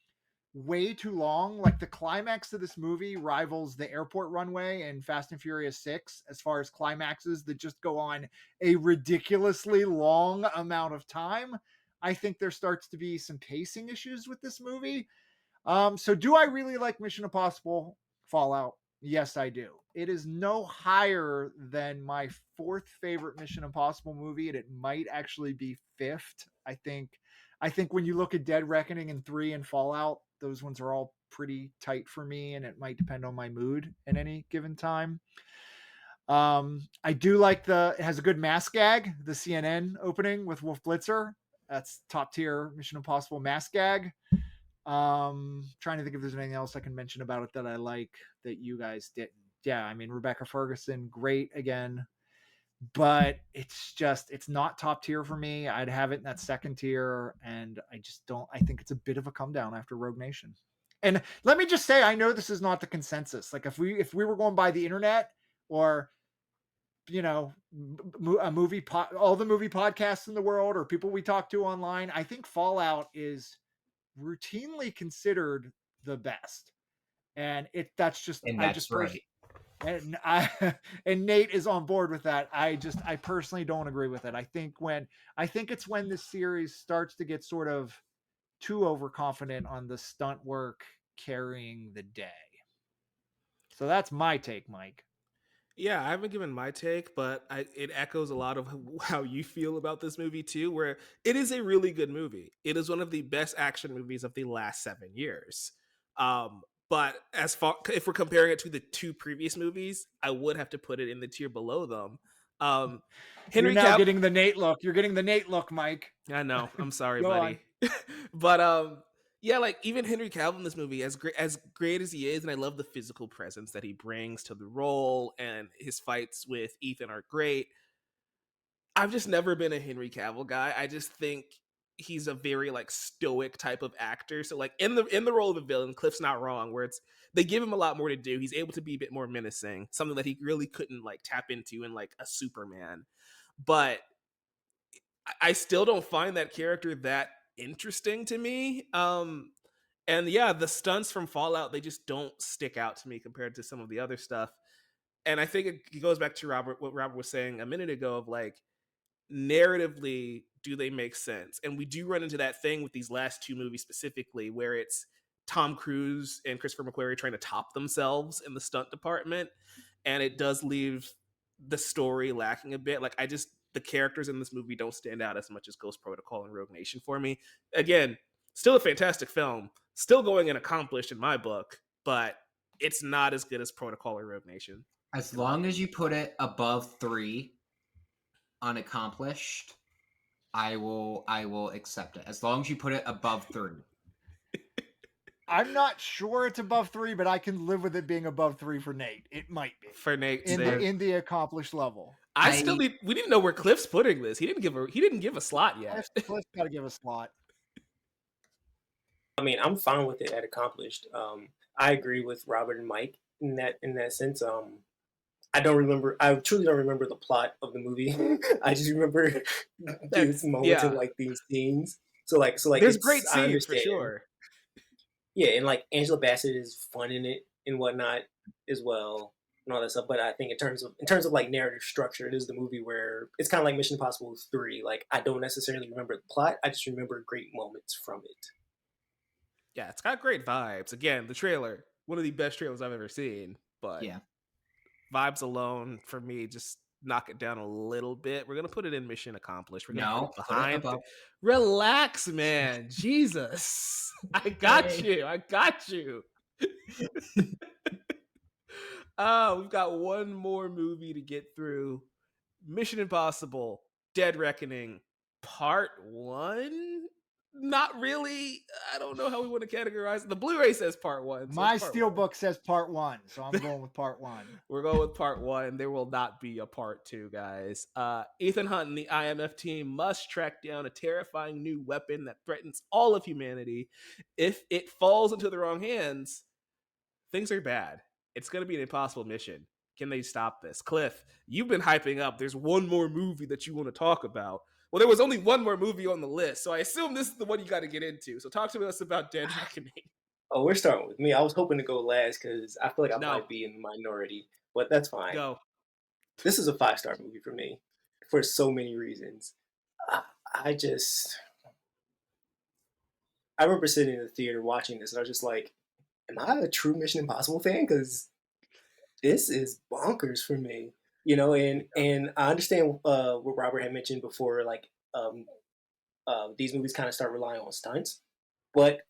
way too long. Like, the climax of this movie rivals the airport runway in Fast and Furious 6 as far as climaxes that just go on a ridiculously long amount of time. I think there starts to be some pacing issues with this movie. So do I really like Mission Impossible Fallout? Yes, I do. It is no higher than my 4th favorite Mission Impossible movie, and it might actually be 5th. I think when you look at Dead Reckoning and 3 and Fallout, those ones are all pretty tight for me, and it might depend on my mood at any given time. I do like it has a good mask gag, the CNN opening with Wolf Blitzer. That's top tier Mission Impossible mask gag. Trying to think if there's anything else I can mention about it that I like that you guys didn't. Yeah, I mean Rebecca Ferguson, great again, but it's not top tier for me. I'd have it in that second tier, and I just don't. I think it's a bit of a come down after Rogue Nation. And let me just say, I know this is not the consensus. Like if we were going by the internet or a all the movie podcasts in the world or people we talk to online, I think Fallout is routinely considered the best. And that's just And I that's just right. and I and Nate is on board with that. I personally don't agree with it. I think it's when this series starts to get sort of too overconfident on the stunt work carrying the day. So that's my take, Mike. Yeah, I haven't given my take, but it echoes a lot of how you feel about this movie too, where it is a really good movie. It is one of the best action movies of the last 7 years. But as far if we're comparing it to the two previous movies, I would have to put it in the tier below them. Um, You're Henry now Cavill. getting the Nate look. You're getting the Nate look, Mike. I know. I'm sorry, Go on. buddy. But yeah, like even Henry Cavill in this movie, as great as he is, and I love the physical presence that he brings to the role, and his fights with Ethan are great. I've just never been a Henry Cavill guy. I just think he's a very like stoic type of actor. So like in the role of a villain, Cliff's not wrong, where it's they give him a lot more to do. He's able to be a bit more menacing, something that he really couldn't like tap into in like a Superman. But I still don't find that character that interesting to me. And yeah, the stunts from Fallout, they just don't stick out to me compared to some of the other stuff. And I think it goes back to what Robert was saying a minute ago of like narratively, do they make sense? And we do run into that thing with these last two movies specifically, where it's Tom Cruise and Christopher McQuarrie trying to top themselves in the stunt department, and it does leave the story lacking a bit. Like the characters in this movie don't stand out as much as Ghost Protocol and Rogue Nation for me. Again, still a fantastic film, still going and accomplished in my book, but it's not as good as Protocol or Rogue Nation. As long as you put it above 3 unaccomplished, I will accept it. As long as you put it above 3. I'm not sure it's above 3, but I can live with it being above 3 for Nate. It might be For Nate, in the accomplished level. we didn't know where Cliff's putting this. He didn't give a slot yet. Cliff's got to give a slot. I mean, I'm fine with it at accomplished. I agree with Robert and Mike in that sense. I don't remember. I truly don't remember the plot of the movie. I just remember these moments and Yeah. like these scenes. So like There's it's great I scenes for understand. sure. Yeah, and like Angela Bassett is fun in it and whatnot as well and all that stuff. But I think in terms of like narrative structure, it is the movie where it's kind of like Mission Impossible 3. Like I don't necessarily remember the plot. I just remember great moments from it. Yeah, it's got great vibes. Again, the trailer, one of the best trailers I've ever seen. But Yeah. vibes alone for me just knock it down a little bit. We're gonna put it in mission accomplished. We're gonna put it Put it behind. above. Relax, man. Jesus, I got Okay. you. I got you. We've got one more movie to get through. Mission Impossible: Dead Reckoning, Part 1. Not really. I don't know how we want to categorize it. The Blu-ray says Part 1. So My it's Part 1. steelbook says Part 1, so I'm going with Part 1. We're going with Part 1. There will not be a Part 2, guys. Ethan Hunt and the IMF team must track down a terrifying new weapon that threatens all of humanity. If it falls into the wrong hands, things are bad. It's going to be an impossible mission. Can they stop this? Cliff, you've been hyping up. There's one more movie that you want to talk about. Well, there was only one more movie on the list, so I assume this is the one you got to get into. So talk to us about Dead Reckoning. Oh, we're starting with me. I was hoping to go last because I feel like I No. might be in the minority, but that's fine. Go. This is a 5-star movie for me for so many reasons. I remember sitting in the theater watching this, and I was just like, "Am I a true Mission Impossible fan?" Because this is bonkers for me, And I understand what Robert had mentioned before, like these movies kind of start relying on stunts, but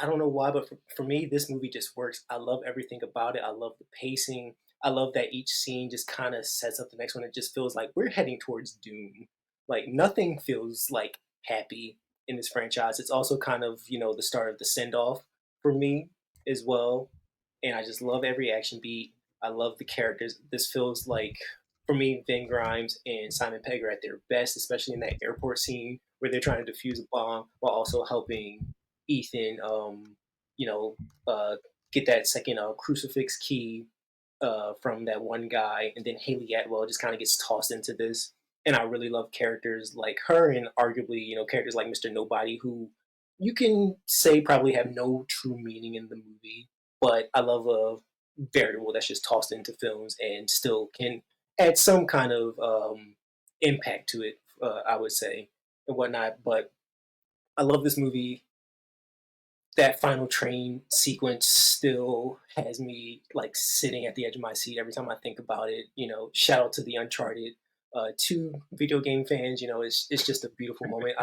I don't know why, but for me, this movie just works. I love everything about it. I love the pacing. I love that each scene just kind of sets up the next one. It just feels like we're heading towards doom. Like nothing feels like happy in this franchise. It's also kind of, the start of the send off for me as well. And I just love every action beat. I love the characters. This feels like, for me, Vin Grimes and Simon Pegg are at their best, especially in that airport scene where they're trying to defuse a bomb while also helping Ethan, you know, uh, get that second crucifix key from that one guy, and then Haley Atwell just kind of gets tossed into this. And I really love characters like her, and arguably, characters like Mr. Nobody, who you can say probably have no true meaning in the movie, but I love a variable that's just tossed into films and still can add some kind of impact to it. I would say and whatnot. But I love this movie. That final train sequence still has me like sitting at the edge of my seat every time I think about it. Shout out to the Uncharted 2 video game fans. It's just a beautiful moment.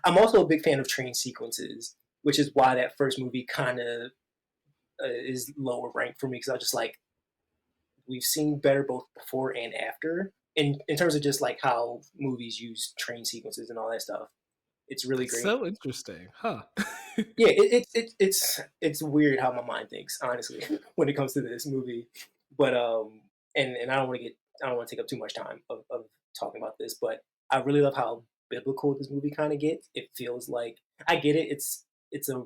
I'm also a big fan of train sequences, which is why that first movie kind of is lower ranked for me, because I was just like, we've seen better both before and after. In terms of just like how movies use train sequences and all that stuff, it's really That's great. so interesting, huh? Yeah, it's weird how my mind thinks, honestly, when it comes to this movie. But and I don't want to take up too much time of talking about this, but I really love how biblical this movie kind of gets. It feels like, I get it. It's a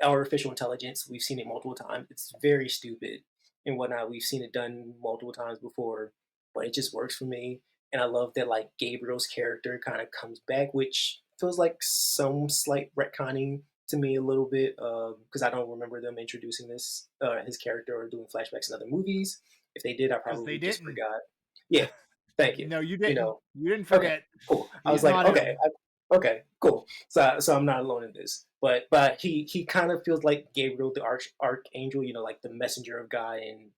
artificial intelligence. We've seen it multiple times. It's very stupid and whatnot. We've seen it done multiple times before, but it just works for me. And I love that like Gabriel's character kind of comes back, which feels like some slight retconning to me a little bit, because I don't remember them introducing this his character or doing flashbacks in other movies. If they did, I Because they probably just didn't. forgot. Yeah, thank you. No, you You didn't. know, You didn't okay, forget. cool. I He's was like, not in okay, them. okay, cool. So I'm not alone in this. But he kind of feels like Gabriel, the archangel, like the messenger of God, and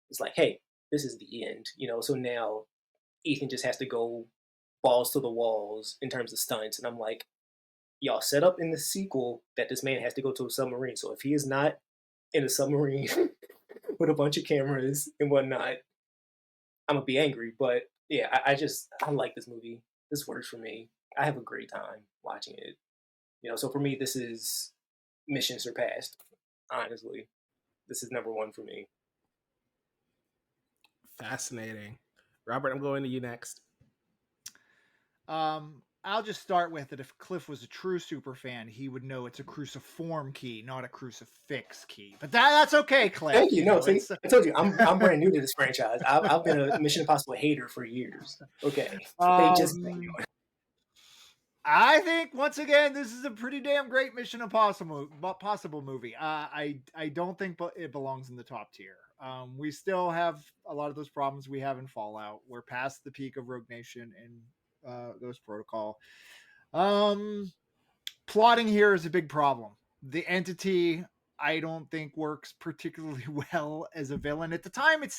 it's like, hey, this is the end. So now Ethan just has to go balls to the walls in terms of stunts, and I'm like, y'all set up in the sequel that this man has to go to a submarine. So if he is not in a submarine with a bunch of cameras and whatnot, I'm gonna be angry. But yeah, I like this movie. This works for me. I have a great time watching it. So for me, this is mission surpassed. Honestly, this is number one for me. Fascinating. Robert, I'm going to you next. I'll just start with it. If Cliff was a true super fan, he would know it's a cruciform key, not a crucifix key. But that's okay, Cliff. Thank you. No, see, It's I told you, I'm brand new to this franchise. I've been a Mission Impossible hater for years. Okay, they just I think once again this is a pretty damn great Mission Impossible movie. I don't think it belongs in the top tier. We still have a lot of those problems we have in Fallout. We're past the peak of Rogue Nation and Ghost Protocol. Plotting here is a big problem. The entity, I don't think, works particularly well as a villain. At the time, it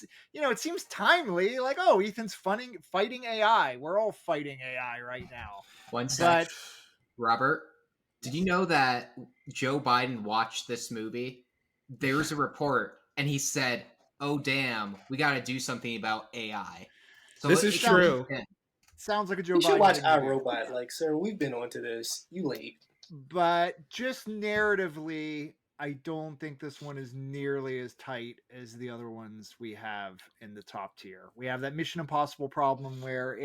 seems timely. Like, oh, Ethan's fighting AI. We're all fighting AI right now. One sec. But Robert, did you know that Joe Biden watched this movie? There was a report, and he said, "Oh damn, we got to do something about AI." So This is it could be true. him. sounds like a Joe you should Biden watch thing to do. iRobot. Like, sir, we've been onto this. You late. But just narratively, I don't think this one is nearly as tight as the other ones we have in the top tier. We have that Mission Impossible problem where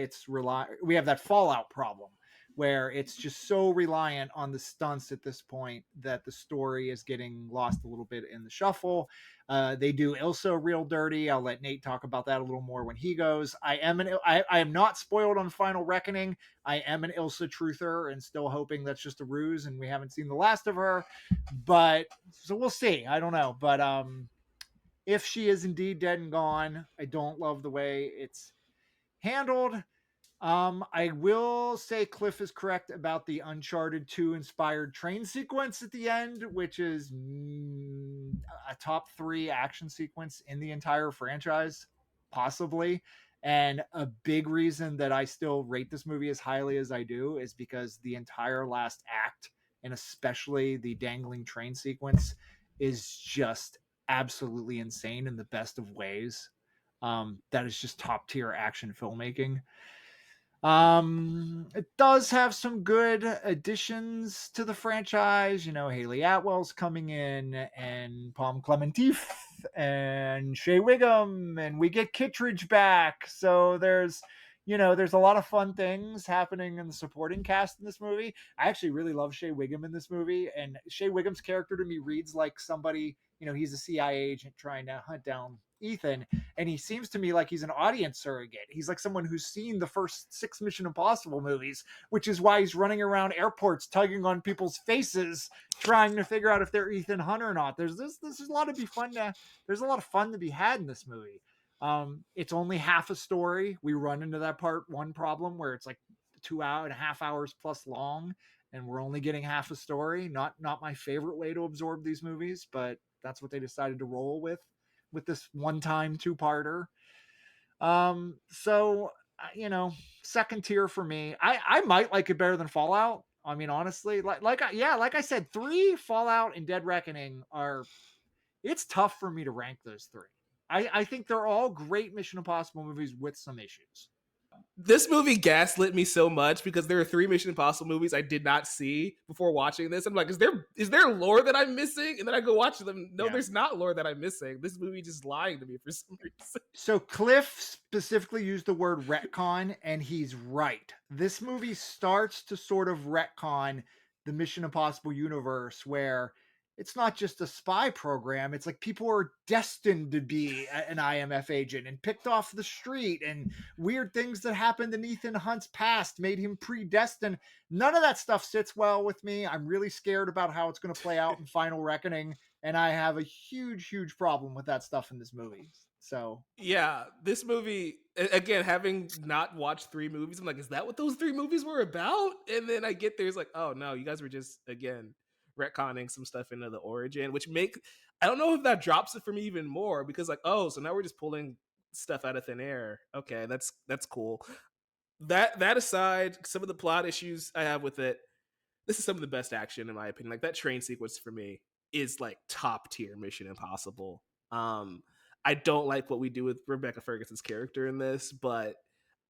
we have that Fallout problem where it's just so reliant on the stunts at this point that the story is getting lost a little bit in the shuffle. They do Ilsa real dirty. I'll let Nate talk about that a little more when he goes. I am not spoiled on Final Reckoning. I am an Ilsa truther and still hoping that's just a ruse and we haven't seen the last of her. But so we'll see. I don't know. But if she is indeed dead and gone, I don't love the way it's handled. I will say Cliff is correct about the Uncharted 2 inspired train sequence at the end, which is a top 3 action sequence in the entire franchise, possibly. And a big reason that I still rate this movie as highly as I do is because the entire last act, and especially the dangling train sequence, is just absolutely insane in the best of ways. That is just top tier action filmmaking. It does have some good additions to the franchise. You know, Haley Atwell's coming in, and Palm Clementif, and Shea Wiggum, and we get Kittredge back. So there's a lot of fun things happening in the supporting cast in this movie. I actually really love Shea Wiggum in this movie, and Shea Wiggum's character to me reads like somebody, he's a CIA agent trying to hunt down Ethan, and he seems to me like he's an audience surrogate. He's like someone who's seen the first 6 Mission Impossible movies, which is why he's running around airports tugging on people's faces trying to figure out if they're Ethan Hunt or not. There's a lot of fun to be had in this movie. It's only half a story. We run into that part 1 problem where it's like 2.5 hours plus long, and we're only getting half a story. Not my favorite way to absorb these movies, but that's what they decided to roll with this one-time 2-parter. So second tier for me. I might like it better than Fallout. I mean, honestly, like I said, 3, Fallout and Dead Reckoning it's tough for me to rank those 3. I think they're all great Mission Impossible movies with some issues. This movie gaslit me so much because there are 3 Mission Impossible movies I did not see before watching this. I'm like, is there lore that I'm missing? And then I go watch them. No, there's not lore that I'm missing. This movie just lying to me for some reason. So Cliff specifically used the word retcon, and he's right. This movie starts to sort of retcon the Mission Impossible universe, where it's not just a spy program. It's like people are destined to be an IMF agent and picked off the street, and weird things that happened in Ethan Hunt's past made him predestined. None of that stuff sits well with me. I'm really scared about how it's going to play out in Final Reckoning, and I have a huge, huge problem with that stuff in this movie. So yeah, this movie, again, having not watched 3 movies, I'm like, is that what those 3 movies were about? And then I get there, it's like, oh no, you guys were just, again, retconning some stuff into the origin, which I don't know if that drops it for me even more, because like, oh, so now we're just pulling stuff out of thin air. Okay, that's cool. That aside, some of the plot issues I have with it, this is some of the best action in my opinion. Like that train sequence for me is like top tier Mission Impossible. I don't like what we do with Rebecca Ferguson's character in this, but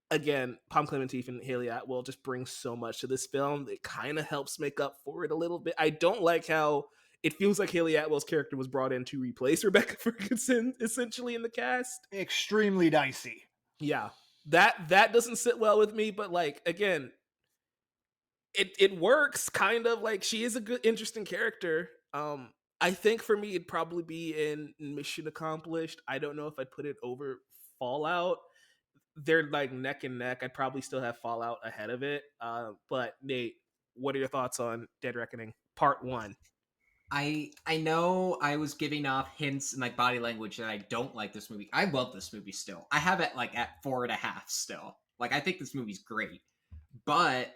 again, Palm Clementif and Haley Atwell just bring so much to this film. It kind of helps make up for it a little bit. I don't like how it feels like Haley Atwell's character was brought in to replace Rebecca Ferguson, essentially, in the cast. Extremely dicey. Yeah, that doesn't sit well with me. But like again, it works kind of. Like she is a good, interesting character. I think for me, it'd probably be in Mission Accomplished. I don't know if I'd put it over Fallout. They're like neck and neck. I'd probably still have Fallout ahead of it. But Nate, what are your thoughts on Dead Reckoning Part 1? I know I was giving off hints and like body language that I don't like this movie. I love this movie still. I have it like at 4.5 still. Like I think this movie's great. But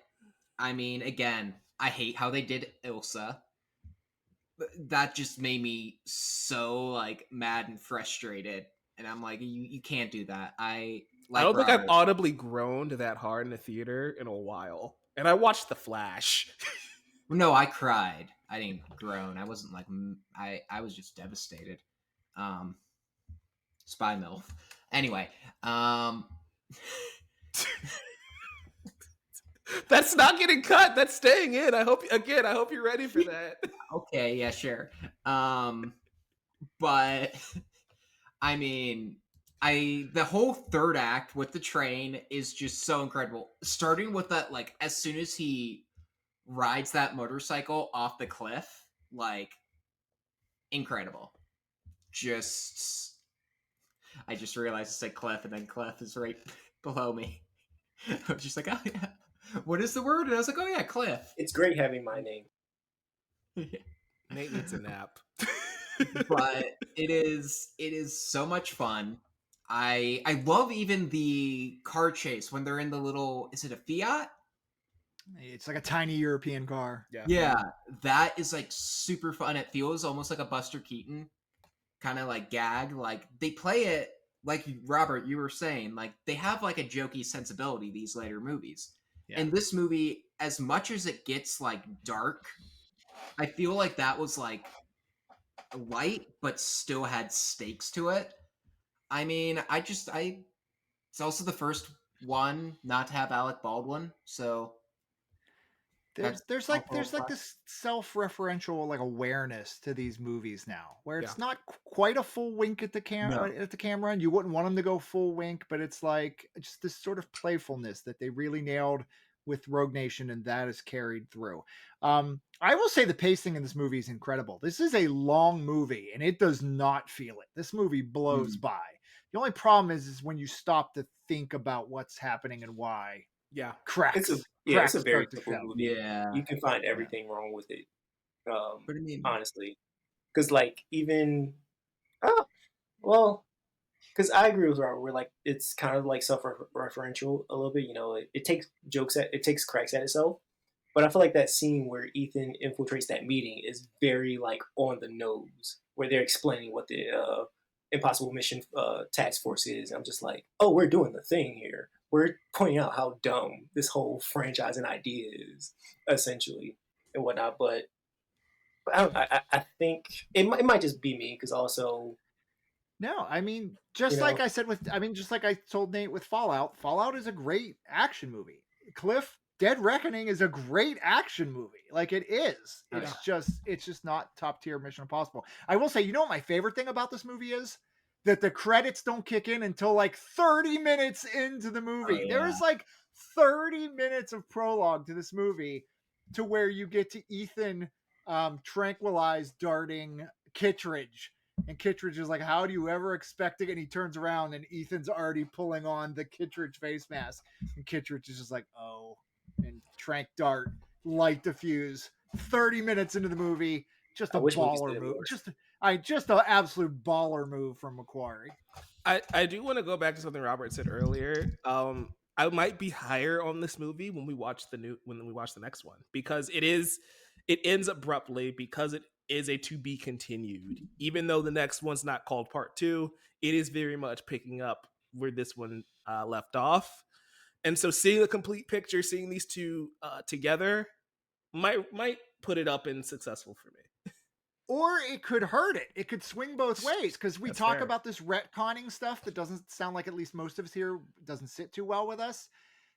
I mean, again, I hate how they did Ilsa. That just made me so like mad and frustrated. And I'm like, you can't do that. I don't think I've audibly groaned that hard in a theater in a while. And I watched The Flash. No, I cried. I didn't groan. I wasn't like I was just devastated. Spy MILF. Anyway, that's not getting cut. That's staying in. I hope you're ready for that. Okay, yeah, sure. But I mean, the whole third act with the train is just so incredible. Starting with that, like as soon as he rides that motorcycle off the cliff, like incredible. I just realized I said cliff, and then cliff is right below me. I was just like, oh yeah, what is the word? And I was like, oh yeah, cliff. It's great having my name. Nate needs a nap. But it is so much fun. I love even the car chase when they're in the little, is it a Fiat? It's like a tiny European car. Yeah, that is like super fun. It feels almost like a Buster Keaton kind of like gag. Like they play it like Robert, you were saying, like they have like a jokey sensibility, these later movies. Yeah. And this movie, as much as it gets like dark, I feel like that was like light, but still had stakes to it. I mean, it's also the first one not to have Alec Baldwin, so that's there's also like a plus. this self-referential like awareness to these movies now where it's Yeah. not quite a full wink at the No. camera, and you wouldn't want them to go full wink, but it's like just this sort of playfulness that they really nailed with Rogue Nation, and that is carried through. I will say the pacing in this movie is incredible. This is a long movie and it does not feel it. This movie blows by. The only problem is when you stop to think about what's happening and why, Yeah. cracks it's a very start to simple show. movie. Yeah. You can find Yeah. everything wrong with it. But I mean, Honestly, because like even well, because I agree with Robert. Where like it's kind of like self-referential a little bit. You know, it takes it takes cracks at itself. But I feel like that scene where Ethan infiltrates that meeting is very like on the nose, where they're explaining what the Impossible Mission Task Force is. And I'm just like, oh, we're doing the thing here. We're pointing out how dumb this whole franchise and idea is, essentially, and whatnot. But I think it might just be me because also, No, I mean, you just like know, I said just like I told Nate with Fallout, Fallout is a great action movie. Cliff, Dead Reckoning is a great action movie. Like it is. Oh, It's just not top tier Mission Impossible. I will say, you know what my favorite thing about this movie is? That the credits don't kick in until like 30 minutes into the movie. There yeah. is like 30 minutes of prologue to this movie to where you get to Ethan tranquilized darting Kittredge. And Kittredge is like, how do you ever expect it? And he turns around and Ethan's already pulling on the Kittredge face mask. And Kittredge is just like, oh. And Trank Dart, light diffuse. 30 minutes into the movie, just I a wish movies baller did it move. more. Just an absolute baller move from Macquarie. I do want to go back to something Robert said earlier. I might be higher on this movie when we watch the next one, because it ends abruptly because it is a to be continued. Even though the next one's not called part 2, it is very much picking up where this one left off. And so seeing the complete picture, seeing these two together might put it up in successful for me. Or it could hurt it. It could swing both ways, because we That's talk fair. about this retconning stuff that doesn't sound like, at least most of us here, doesn't sit too well with us.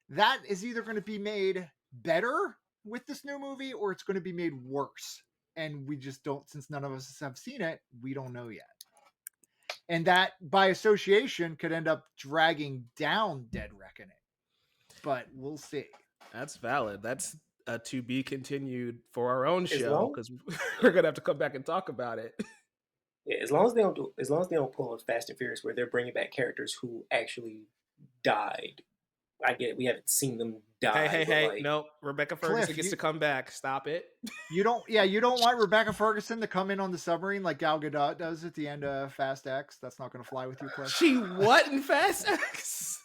That is either going to be made better with this new movie, or it's going to be made worse. And we just don't, since none of us have seen it, we don't know yet. And that, by association, could end up dragging down Dead Reckoning. But we'll see. That's valid. That's to be continued for our own As show, long- because we're gonna have to come back and talk about it. yeah, as long as they don't pull a Fast and Furious where they're bringing back characters who actually died. I get it. We haven't seen them die. Hey! Like, No, Rebecca Ferguson Cliff, gets to come back. Stop it. You don't want Rebecca Ferguson to come in on the submarine like Gal Gadot does at the end of Fast X. That's not going to fly with you, Cliff. She what in Fast X?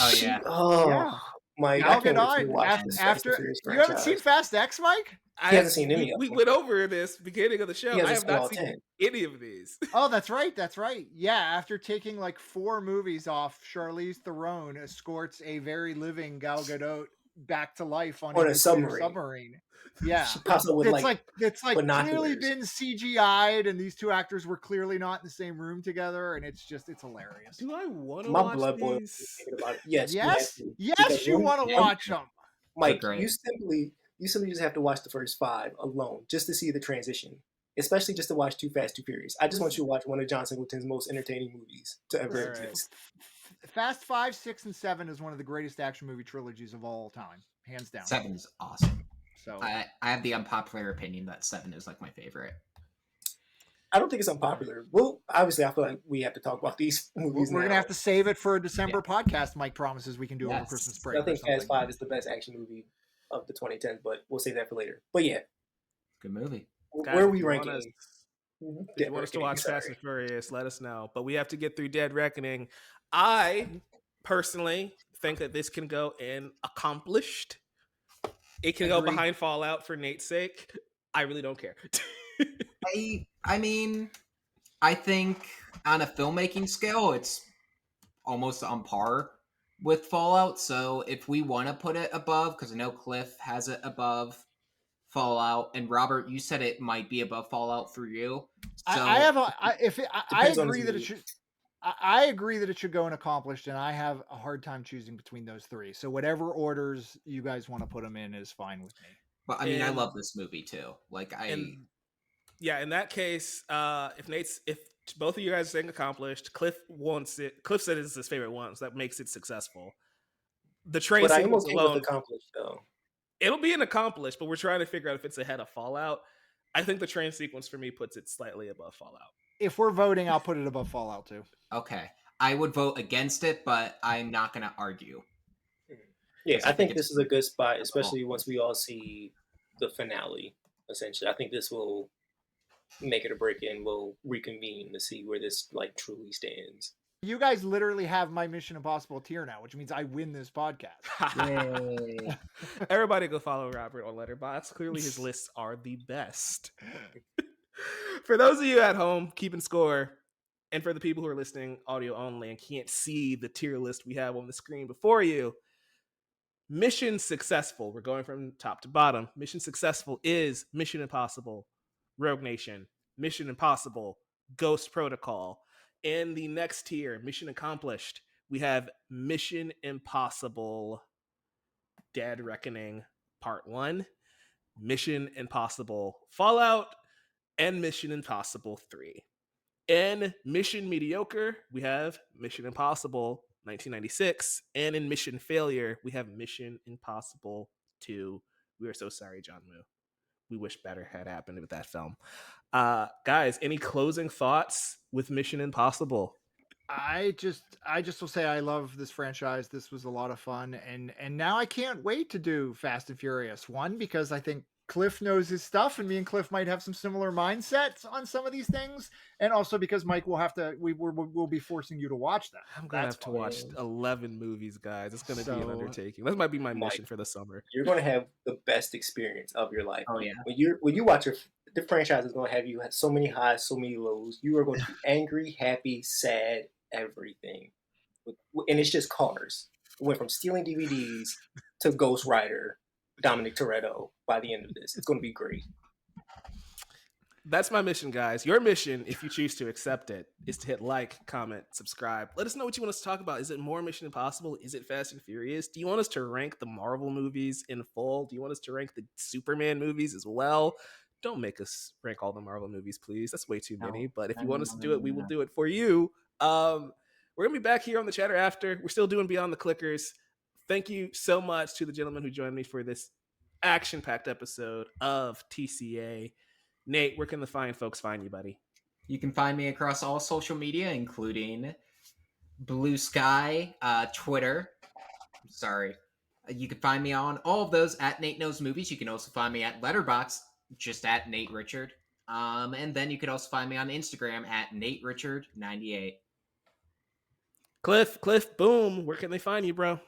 Oh, yeah. Oh, Yeah. Mike, Gal I can't wait to Gadot watch this Fast and after Furious you haven't franchise. seen Fast X, Mike? He hasn't seen any of We them. went over this beginning of the show. He I hasn't have not seen all seen 10. any of these. Oh, that's right. Yeah, after taking like 4 movies off, Charlize Theron escorts a very living Gal Gadot back to life on On a nuclear submarine. Yeah. She pops up with It's like clearly binoculars. been CGI'd, and these two actors were clearly not in the same room together, and it's hilarious. Do I want to My watch blood boils these? thinking about it. Yes, you have Yes, to. yes, Because you one- want to one- watch them. Mike, They're great. you simply just have to watch the first 5 alone just to see the transition. Especially just to watch Too Fast, Too Furious. I just want you to watch one of John Singleton's most entertaining movies to ever All right. exist. Fast 5, 6, and 7 is one of the greatest action movie trilogies of all time, hands down. 7 is awesome. So I have the unpopular opinion that 7 is like my favorite. I don't think it's unpopular. Well, obviously, I feel like we have to talk about these movies we're now. gonna have to save it for a December podcast. Mike promises we can do over Yes. Christmas break. I think or something. Fast 5 is the best action movie of the 2010s, but we'll save that for later. But yeah, Good movie. Guys, where are if we you want ranking? us- If you want us to watch Fast and Furious, let us know. But we have to get through Dead Reckoning. I personally think that this can go in accomplished. It can go Agreed. behind Fallout for Nate's sake. I really don't care. I mean, I think on a filmmaking scale, it's almost on par with Fallout. So if we want to put it above, because I know Cliff has it above Fallout, and Robert, you said it might be above Fallout for you. So I agree on that it the should. I agree that it should go in accomplished, and I have a hard time choosing between those three. So whatever orders you guys want to put them in is fine with me. But I mean, I And- love this movie too. Like And yeah, in that case, if both of you guys are saying accomplished, Cliff wants it. Cliff said it's his favorite one, so that makes it successful. The train But I am sequence okay alone, with accomplished though. it'll be an accomplished, but we're trying to figure out if it's ahead of Fallout. I think the train sequence for me puts it slightly above Fallout. If we're voting, I'll put it above Fallout too. okay, I would vote against it, but I'm not going to argue. Yeah, I I think think this it's- is a good spot, it's especially awful. once we all see the finale. Essentially, I think this will make it or break it, and we'll reconvene to see where this like truly stands. You guys literally have my Mission Impossible tier now, which means I win this podcast. Yay. Everybody go follow Robert on Letterboxd. Clearly his lists are the best. For those of you at home keeping score, and for the people who are listening audio only and can't see the tier list we have on the screen before you, mission successful. We're going from top to bottom. Mission successful is Mission Impossible, Rogue Nation, Mission Impossible, Ghost Protocol. In the next tier, Mission Accomplished, we have Mission Impossible Dead Reckoning Part 1, Mission Impossible Fallout, and Mission Impossible 3. In Mission Mediocre, we have Mission Impossible 1996. And in Mission Failure, we have Mission Impossible 2. We are so sorry, John Woo. We wish better had happened with that film. Guys, any closing thoughts with Mission Impossible? I just will say I love this franchise. This was a lot of fun, and now I can't wait to do Fast and Furious 1 because I think Cliff knows his stuff, and me and Cliff might have some similar mindsets on some of these things, and also because Mike will have to we'll be forcing you to watch them. I'm gonna That's have to fine. watch 11 movies, guys. It's gonna be an So- undertaking. That might be my Mike, mission for the summer. You're gonna have the best experience of your life. Oh yeah. When you watch the franchise is gonna have you have so many highs, so many lows. You are going to be angry, happy, sad, everything, and it's just cars. It went from stealing DVDs to Ghost Rider, Dominic Toretto. By the end of this, it's going to be great. That's my mission, guys. Your mission, if you choose to accept it, is to hit like, comment, subscribe. Let us know what you want us to talk about. Is it more Mission Impossible? Is it Fast and Furious? Do you want us to rank the Marvel movies in full? Do you want us to rank the Superman movies as well? Don't make us rank all the Marvel movies, please. That's way too many. But if you want us to do it, we will do it for you. We're going to be back here on the chatter after. We're still doing Beyond the Clickers. Thank you so much to the gentleman who joined me for this action-packed episode of TCA. Nate, where can the fine folks find you, buddy? You can find me across all social media, including Blue Sky, Twitter. Sorry. You can find me on all of those at Nate Knows Movies. You can also find me at Letterboxd, just at Nate Richard. And then you can also find me on Instagram at Nate Richard 98. Cliff, boom. Where can they find you, bro?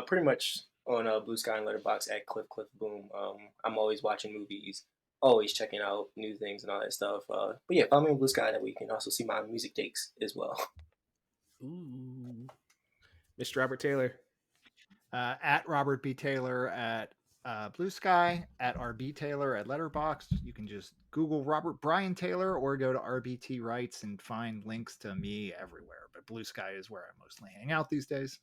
Pretty much on Blue Sky and Letterboxd at Cliff Boom. I'm always watching movies, always checking out new things and all that stuff. But yeah, follow me on Blue Sky. That way you can also see my music takes as well. Ooh. Mr. Robert Taylor. At Robert B. Taylor at Blue Sky, at RB Taylor at Letterboxd. You can just Google Robert Brian Taylor or go to RBT Rights and find links to me everywhere. But Blue Sky is where I mostly hang out these days.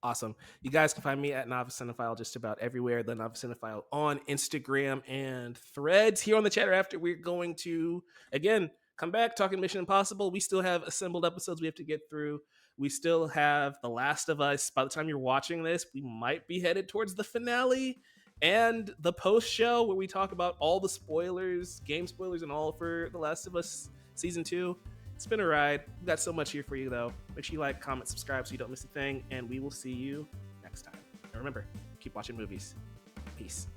Awesome. You guys can find me at Novice Cinephile just about everywhere. The Novice Cinephile on Instagram and Threads. Here on the chatter after, we're going to, again, come back talking Mission Impossible. We still have assembled episodes we have to get through. We still have The Last of Us. By the time you're watching this, we might be headed towards the finale and the post show where we talk about all the spoilers, game spoilers and all for The Last of Us Season 2. It's been a ride. We've got so much here for you, though. Make sure you like, comment, subscribe so you don't miss a thing, and we will see you next time. And remember, keep watching movies. Peace.